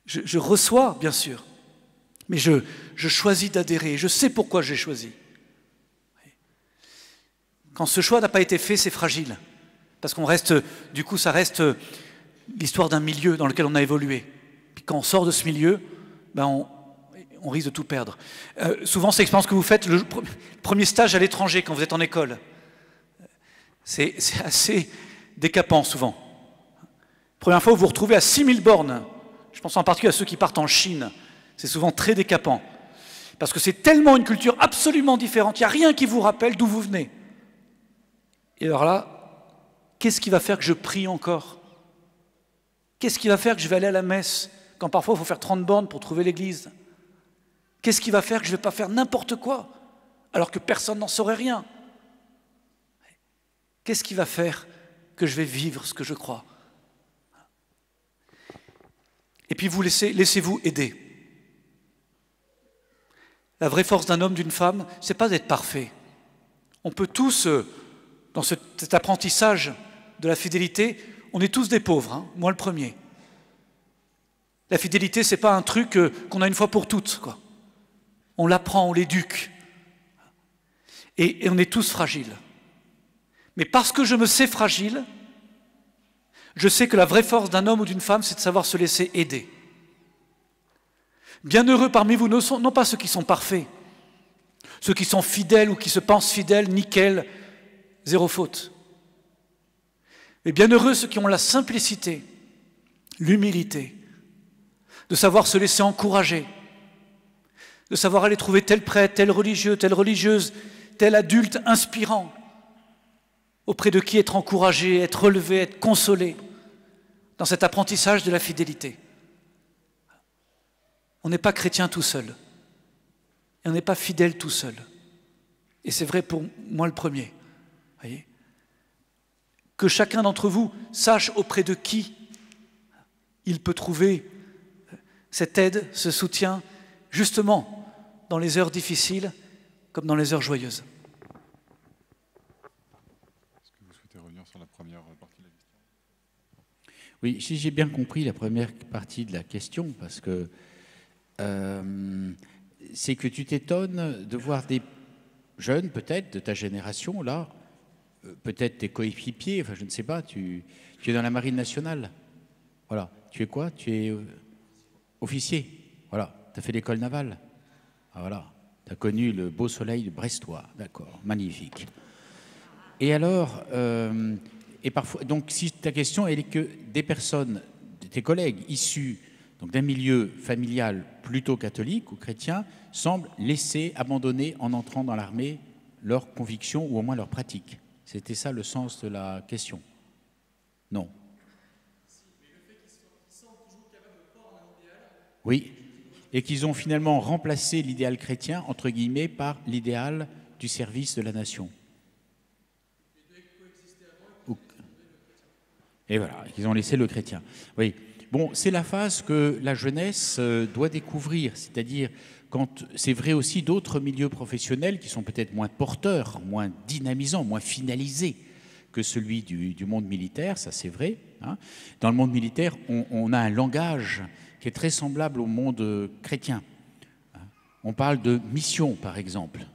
Je reçois, bien sûr, mais je choisis d'adhérer. Je sais pourquoi j'ai choisi. Quand ce choix n'a pas été fait, c'est fragile. Parce qu'on reste, du coup, ça reste l'histoire d'un milieu dans lequel on a évolué. Puis quand on sort de ce milieu, ben on risque de tout perdre. Souvent, c'est l'expérience que vous faites, le premier stage à l'étranger quand vous êtes en école. C'est assez décapant souvent. Première fois, vous vous retrouvez à 6000 bornes. Je pense en particulier à ceux qui partent en Chine. C'est souvent très décapant. Parce que c'est tellement une culture absolument différente. Il n'y a rien qui vous rappelle d'où vous venez. Et alors là, qu'est-ce qui va faire que je prie encore? Qu'est-ce qui va faire que je vais aller à la messe quand parfois il faut faire 30 bornes pour trouver l'église? Qu'est-ce qui va faire que je ne vais pas faire n'importe quoi alors que personne n'en saurait rien? Qu'est-ce qui va faire que je vais vivre ce que je crois? Et puis vous laissez-vous aider. La vraie force d'un homme, d'une femme, ce n'est pas d'être parfait. On peut tous, dans cet apprentissage de la fidélité, on est tous des pauvres, hein, moi le premier. La fidélité, ce n'est pas un truc qu'on a une fois pour toutes, quoi. On l'apprend, on l'éduque. Et on est tous fragiles. Mais parce que je me sais fragile, je sais que la vraie force d'un homme ou d'une femme, c'est de savoir se laisser aider. Bienheureux parmi vous, non pas ceux qui sont parfaits, ceux qui sont fidèles ou qui se pensent fidèles, nickel, zéro faute. Mais bienheureux ceux qui ont la simplicité, l'humilité, de savoir se laisser encourager, de savoir aller trouver tel prêtre, tel religieux, telle religieuse, tel adulte inspirant, auprès de qui être encouragé, être relevé, être consolé, dans cet apprentissage de la fidélité. On n'est pas chrétien tout seul, et on n'est pas fidèle tout seul. Et c'est vrai pour moi le premier. Voyez ? Que chacun d'entre vous sache auprès de qui il peut trouver cette aide, ce soutien, justement dans les heures difficiles comme dans les heures joyeuses. Est-ce que vous souhaitez revenir sur la première partie de la question? Oui, si j'ai bien compris la première partie de la question, parce que c'est que tu t'étonnes de voir des jeunes, peut-être, de ta génération, là, peut-être tes coéquipiers, enfin je ne sais pas, tu es dans la marine nationale. Voilà. Tu es quoi? Tu es officier. Voilà. Tu as fait l'école navale. Ah, voilà. Tu as connu le beau soleil brestois. D'accord. Magnifique. Et alors, et parfois, donc si ta question elle est que des personnes, tes collègues issus donc d'un milieu familial plutôt catholique ou chrétien semblent laisser abandonner en entrant dans l'armée leurs convictions ou au moins leurs pratiques. C'était ça le sens de la question? Non. Oui, et qu'ils ont finalement remplacé l'idéal chrétien, entre guillemets, par l'idéal du service de la nation. Et voilà, qu'ils ont laissé le chrétien. Oui. Bon, c'est la phase que la jeunesse doit découvrir, c'est-à-dire quand c'est vrai aussi d'autres milieux professionnels qui sont peut-être moins porteurs, moins dynamisants, moins finalisés que celui du monde militaire, ça c'est vrai. Hein. Dans le monde militaire, on a un langage qui est très semblable au monde chrétien. On parle de mission, par exemple.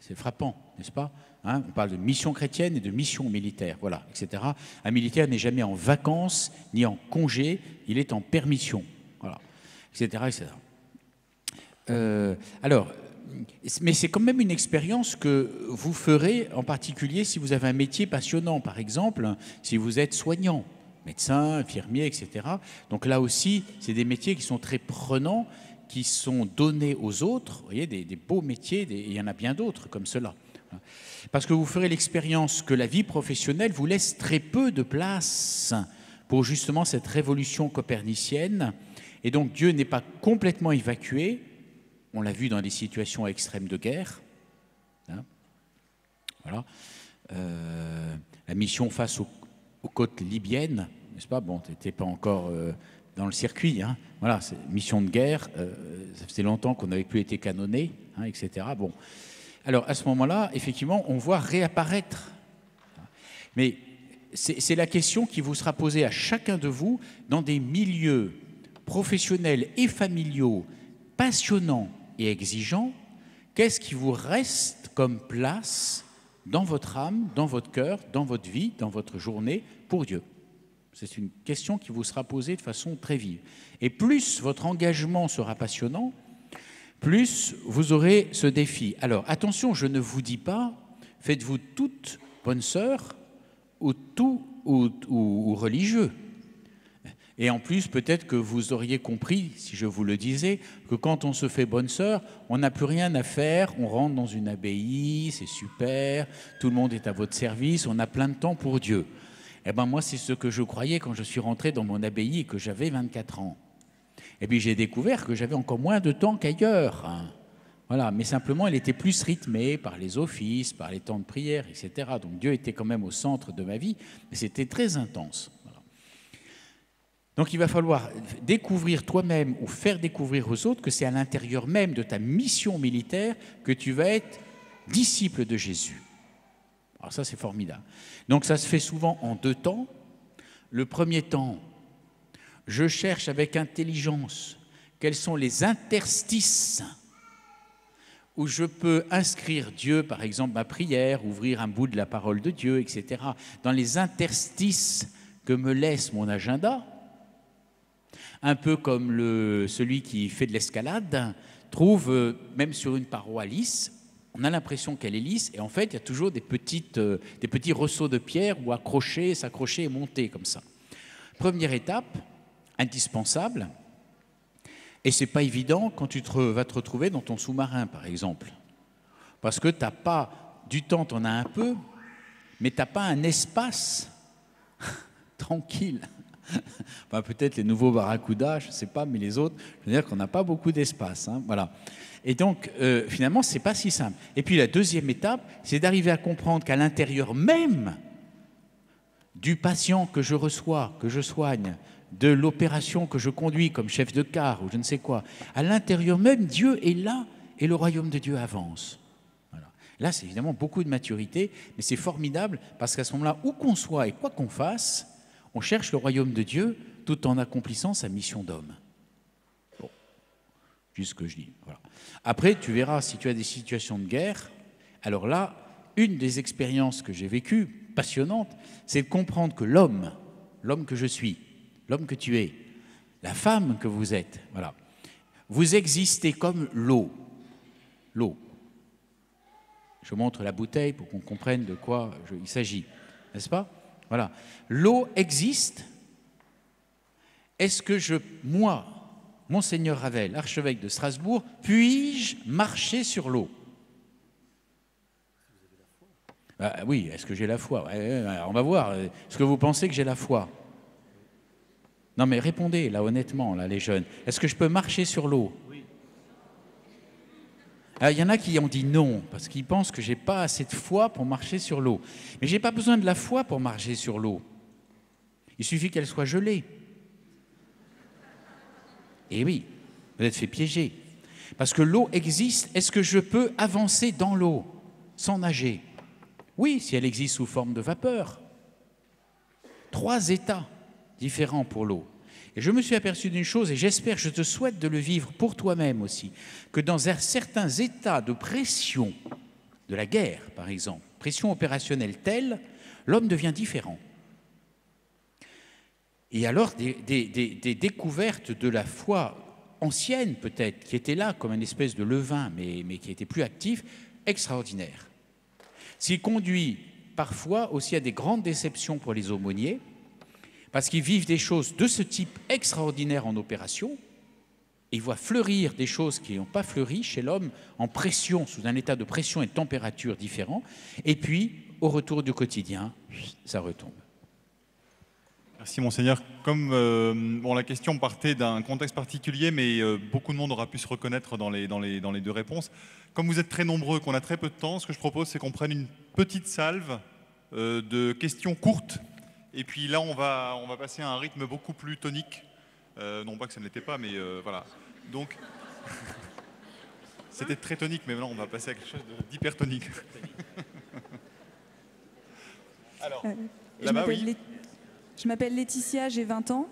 C'est frappant, n'est-ce pas? Hein, on parle de mission chrétienne et de mission militaire, voilà, etc. Un militaire n'est jamais en vacances ni en congé, il est en permission, voilà, etc. etc. Alors, mais c'est quand même une expérience que vous ferez, en particulier si vous avez un métier passionnant, par exemple, si vous êtes soignant, médecin, infirmier, etc. Donc là aussi, c'est des métiers qui sont très prenants, qui sont donnés aux autres. Vous voyez, des beaux métiers, il y en a bien d'autres comme cela. Parce que vous ferez l'expérience que la vie professionnelle vous laisse très peu de place pour justement cette révolution copernicienne. Et donc Dieu n'est pas complètement évacué. On l'a vu dans des situations extrêmes de guerre. Hein, voilà. La mission face aux côtes libyennes, n'est-ce pas? Bon, tu n'étais pas encore dans le circuit. Hein. Voilà, c'est mission de guerre. Ça faisait longtemps qu'on n'avait plus été canonné, hein, etc. Bon. Alors, à ce moment-là, effectivement, on voit réapparaître. Mais c'est la question qui vous sera posée à chacun de vous dans des milieux professionnels et familiaux passionnants et exigeants. Qu'est-ce qui vous reste comme place dans votre âme, dans votre cœur, dans votre vie, dans votre journée pour Dieu? C'est une question qui vous sera posée de façon très vive. Et plus votre engagement sera passionnant, plus vous aurez ce défi. Alors, attention, je ne vous dis pas, faites-vous toute bonne sœur ou religieux. Et en plus, peut-être que vous auriez compris, si je vous le disais, que quand on se fait bonne sœur, on n'a plus rien à faire, on rentre dans une abbaye, c'est super, tout le monde est à votre service, on a plein de temps pour Dieu. Eh bien, moi, c'est ce que je croyais quand je suis rentré dans mon abbaye et que j'avais 24 ans. Et puis j'ai découvert que j'avais encore moins de temps qu'ailleurs. Voilà, mais simplement, elle était plus rythmée par les offices, par les temps de prière, etc. Donc Dieu était quand même au centre de ma vie, mais c'était très intense. Voilà. Donc il va falloir découvrir toi-même ou faire découvrir aux autres que c'est à l'intérieur même de ta mission militaire que tu vas être disciple de Jésus. Alors ça, c'est formidable. Donc ça se fait souvent en 2 temps. Le premier temps, je cherche avec intelligence quels sont les interstices où je peux inscrire Dieu, par exemple ma prière, ouvrir un bout de la parole de Dieu, etc. Dans les interstices que me laisse mon agenda, un peu comme celui qui fait de l'escalade trouve, même sur une paroi lisse, on a l'impression qu'elle est lisse, et en fait, il y a toujours des petits ressauts de pierre où accrocher, s'accrocher et monter comme ça. Première étape, indispensable, et c'est pas évident quand tu vas te retrouver dans ton sous-marin, par exemple, parce que t'as pas du temps, t'en as un peu, mais t'as pas un espace tranquille. Enfin, peut-être les nouveaux Barracuda, je sais pas, mais les autres, je veux dire qu'on n'a pas beaucoup d'espace, hein, voilà. Et donc, finalement, c'est pas si simple. Et puis la deuxième étape, c'est d'arriver à comprendre qu'à l'intérieur même du patient que je reçois, que je soigne, de l'opération que je conduis comme chef de car ou je ne sais quoi, à l'intérieur même, Dieu est là et le royaume de Dieu avance. Voilà. Là, c'est évidemment beaucoup de maturité, mais c'est formidable parce qu'à ce moment-là, où qu'on soit et quoi qu'on fasse, on cherche le royaume de Dieu tout en accomplissant sa mission d'homme. Bon, juste ce que je dis. Voilà. Après, tu verras, si tu as des situations de guerre, alors là, une des expériences que j'ai vécues, passionnante, c'est de comprendre que l'homme que je suis, l'homme que tu es, la femme que vous êtes, voilà, vous existez comme l'eau. L'eau. Je montre la bouteille pour qu'on comprenne de quoi il s'agit, n'est-ce pas? Voilà. L'eau existe. Est-ce que moi, Monseigneur Ravel, archevêque de Strasbourg, puis-je marcher sur l'eau? Oui, est-ce que j'ai la foi? On va voir. Est-ce que vous pensez que j'ai la foi? Non mais répondez, là, honnêtement, là, les jeunes. Est-ce que je peux marcher sur l'eau? Oui. Il y en a qui ont dit non, parce qu'ils pensent que je n'ai pas assez de foi pour marcher sur l'eau. Mais je n'ai pas besoin de la foi pour marcher sur l'eau. Il suffit qu'elle soit gelée. Et oui, vous êtes fait piéger. Parce que l'eau existe. Est-ce que je peux avancer dans l'eau sans nager? Oui, si elle existe sous forme de vapeur. 3 états différents pour l'eau. Et je me suis aperçu d'une chose, et j'espère, je te souhaite de le vivre pour toi-même aussi, que dans certains états de pression, de la guerre par exemple, pression opérationnelle telle, l'homme devient différent. Et alors des découvertes de la foi ancienne peut-être, qui étaient là comme une espèce de levain, mais qui était plus actif, extraordinaire. S'il conduit parfois aussi à des grandes déceptions pour les aumôniers, parce qu'ils vivent des choses de ce type extraordinaire en opération, et ils voient fleurir des choses qui n'ont pas fleuri chez l'homme en pression, sous un état de pression et de température différents, et puis, au retour du quotidien, ça retombe. Merci Monseigneur. Comme la question partait d'un contexte particulier, mais beaucoup de monde aura pu se reconnaître dans les 2 réponses. Comme vous êtes très nombreux, qu'on a très peu de temps, ce que je propose, c'est qu'on prenne une petite salve de questions courtes. Et puis là, on va passer à un rythme beaucoup plus tonique. Non pas que ça ne l'était pas, mais voilà. Donc, c'était très tonique, mais maintenant, on va passer à quelque chose d'hypertonique. Alors, là-bas, oui. Je m'appelle Laetitia, j'ai 20 ans.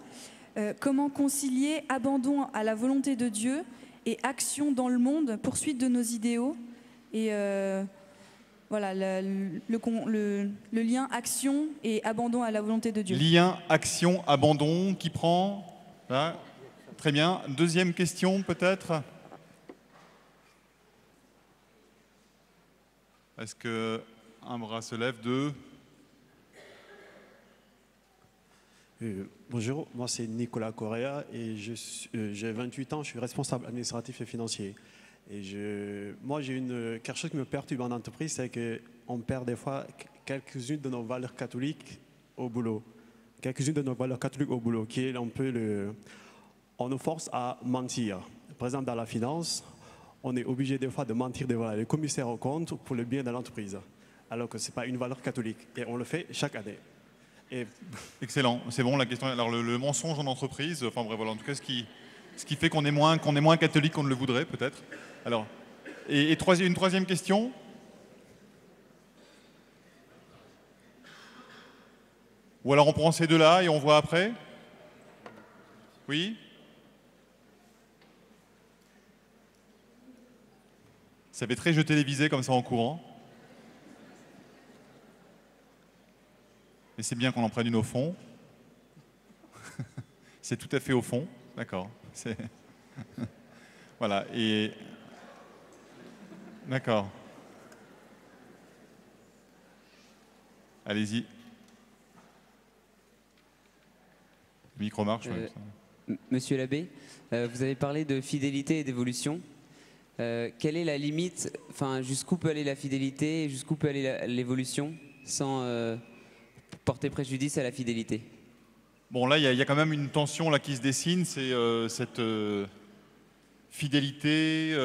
Comment concilier abandon à la volonté de Dieu et action dans le monde, poursuite de nos idéaux et voilà, le lien action et abandon à la volonté de Dieu. Lien, action, abandon, qui prend là. Très bien. Deuxième question, peut-être. Est-ce qu'un bras se lève? 2. Bonjour, moi c'est Nicolas Correa et j'ai 28 ans, je suis responsable administratif et financier. Et moi j'ai quelque chose qui me perturbe en entreprise, c'est qu'on perd des fois quelques-unes de nos valeurs catholiques au boulot. Quelques-unes de nos valeurs catholiques au boulot, qui est un peu on nous force à mentir. Par exemple, dans la finance, on est obligé des fois de mentir devant les commissaires aux comptes pour le bien de l'entreprise, alors que ce n'est pas une valeur catholique. Et on le fait chaque année. Excellent, c'est bon la question. Alors le mensonge en entreprise, enfin bref, voilà, en tout cas ce qui fait qu'on est moins catholique qu'on ne le voudrait peut-être. Alors, une troisième question. Ou alors on prend ces 2-là et on voit après. Oui. Ça fait très jeu télévisé comme ça en courant. Mais c'est bien qu'on en prenne une au fond. C'est tout à fait au fond, d'accord. Voilà, et... D'accord. Allez-y. Le micro marche. Monsieur l'abbé, vous avez parlé de fidélité et d'évolution. Quelle est la limite, enfin, jusqu'où peut aller la fidélité et jusqu'où peut aller l'évolution sans... porter préjudice à la fidélité? Bon, là, il y a quand même une tension là, qui se dessine, c'est cette fidélité,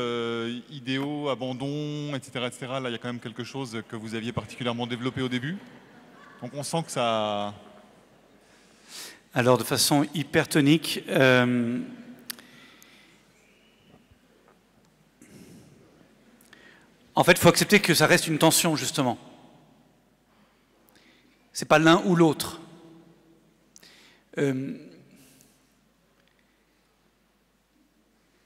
idéaux, abandon, etc., etc. Là, il y a quand même quelque chose que vous aviez particulièrement développé au début. Donc on sent que ça... Alors, de façon hypertonique, en fait, il faut accepter que ça reste une tension, justement. Ce n'est pas l'un ou l'autre.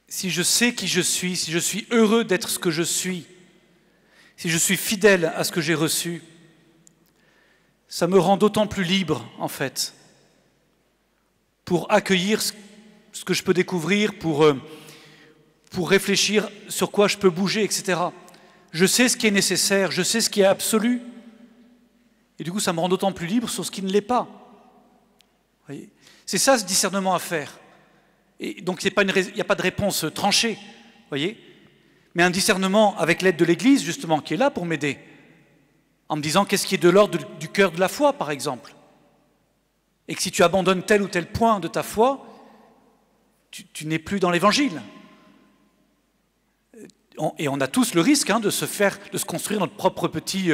Si je sais qui je suis, si je suis heureux d'être ce que je suis, si je suis fidèle à ce que j'ai reçu, ça me rend d'autant plus libre, en fait, pour accueillir ce que je peux découvrir, pour réfléchir sur quoi je peux bouger, etc. Je sais ce qui est nécessaire, je sais ce qui est absolu. Et du coup, ça me rend d'autant plus libre sur ce qui ne l'est pas. C'est ça, ce discernement à faire. Et donc, il n'y a pas de réponse tranchée, voyez. Mais un discernement avec l'aide de l'Église, justement, qui est là pour m'aider, en me disant qu'est-ce qui est de l'ordre du cœur de la foi, par exemple. Et que si tu abandonnes tel ou tel point de ta foi, tu n'es plus dans l'évangile. Et on a tous le risque de se construire notre propre petit...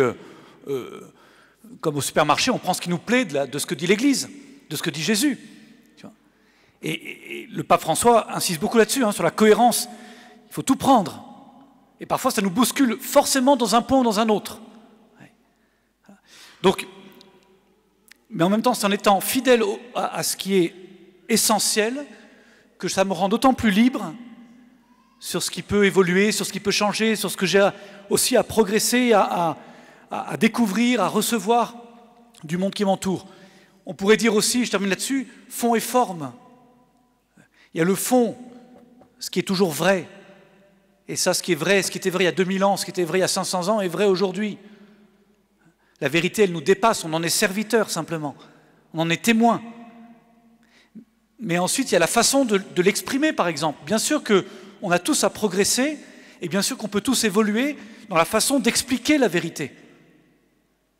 comme au supermarché, on prend ce qui nous plaît de ce que dit l'Église, de ce que dit Jésus. Et le pape François insiste beaucoup là-dessus, sur la cohérence. Il faut tout prendre. Et parfois, ça nous bouscule forcément dans un point ou dans un autre. Donc, mais en même temps, c'est en étant fidèle à ce qui est essentiel que ça me rend d'autant plus libre sur ce qui peut évoluer, sur ce qui peut changer, sur ce que j'ai aussi à progresser, à découvrir, à recevoir du monde qui m'entoure. On pourrait dire aussi, je termine là-dessus, fond et forme. Il y a le fond, ce qui est toujours vrai. Et ça, ce qui est vrai, ce qui était vrai il y a 2000 ans, ce qui était vrai il y a 500 ans, est vrai aujourd'hui. La vérité, elle nous dépasse, on en est serviteur simplement. On en est témoin. Mais ensuite, il y a la façon de l'exprimer, par exemple. Bien sûr qu'on a tous à progresser, et bien sûr qu'on peut tous évoluer dans la façon d'expliquer la vérité.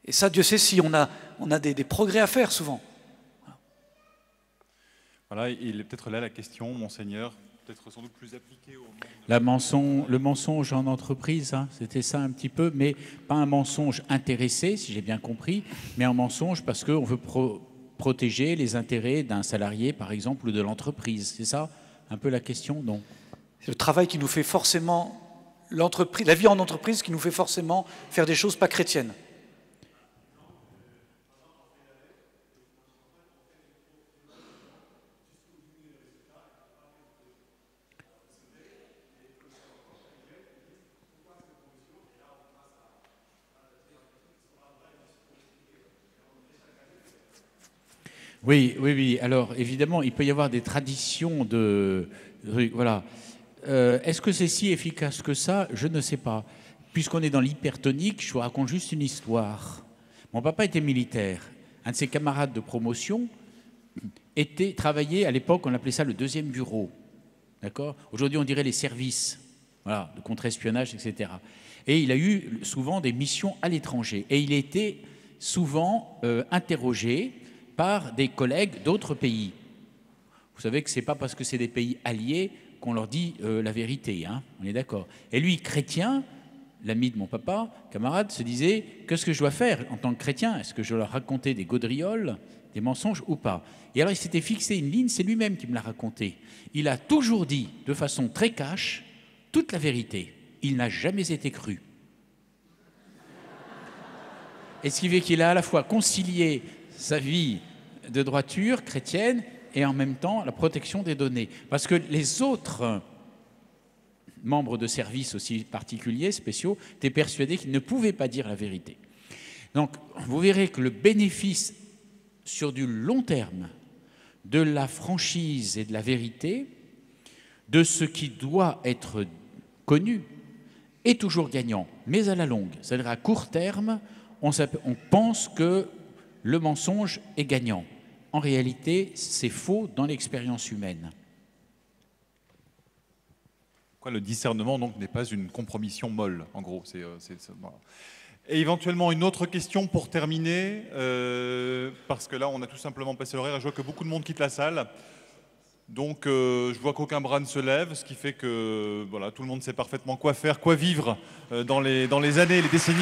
Et ça, Dieu sait si on a des progrès à faire souvent. Voilà, il est peut-être là la question, Monseigneur, peut-être sans doute plus appliquée au monde. Le mensonge en entreprise, c'était ça un petit peu, mais pas un mensonge intéressé, si j'ai bien compris, mais un mensonge parce qu'on veut protéger les intérêts d'un salarié, par exemple, ou de l'entreprise. C'est ça un peu la question, non? C'est le travail qui nous fait forcément, la vie en entreprise qui nous fait forcément faire des choses pas chrétiennes. Oui. Alors, évidemment, il peut y avoir des traditions voilà. Est-ce que c'est si efficace que ça? Je ne sais pas. Puisqu'on est dans l'hypertonique, je vous raconte juste une histoire. Mon papa était militaire. Un de ses camarades de promotion travaillait, à l'époque, on appelait ça le 2e bureau. D'accord? Aujourd'hui, on dirait les services, voilà, de contre-espionnage, etc. Et il a eu souvent des missions à l'étranger. Et il était souvent interrogé par des collègues d'autres pays. Vous savez que ce n'est pas parce que c'est des pays alliés qu'on leur dit la vérité, on est d'accord. Et lui, chrétien, l'ami de mon papa, camarade, se disait « Qu'est-ce que je dois faire en tant que chrétien? Est-ce que je dois leur raconter des gaudrioles, des mensonges ou pas ?» Et alors il s'était fixé une ligne, c'est lui-même qui me l'a raconté. Il a toujours dit, de façon très cash, toute la vérité. Il n'a jamais été cru. Et ce qui fait qu'il a à la fois concilié sa vie de droiture chrétienne et en même temps la protection des données. Parce que les autres membres de services aussi particuliers, spéciaux, étaient persuadés qu'ils ne pouvaient pas dire la vérité. Donc, vous verrez que le bénéfice sur du long terme de la franchise et de la vérité, de ce qui doit être connu, est toujours gagnant, mais à la longue. C'est-à-dire à court terme, on pense que le mensonge est gagnant. En réalité, c'est faux dans l'expérience humaine. Le discernement donc n'est pas une compromission molle, en gros. Voilà. Et éventuellement une autre question pour terminer, parce que là on a tout simplement passé l'horaire et je vois que beaucoup de monde quitte la salle. Donc je vois qu'aucun bras ne se lève, ce qui fait que voilà, tout le monde sait parfaitement quoi faire, quoi vivre dans les années et les décennies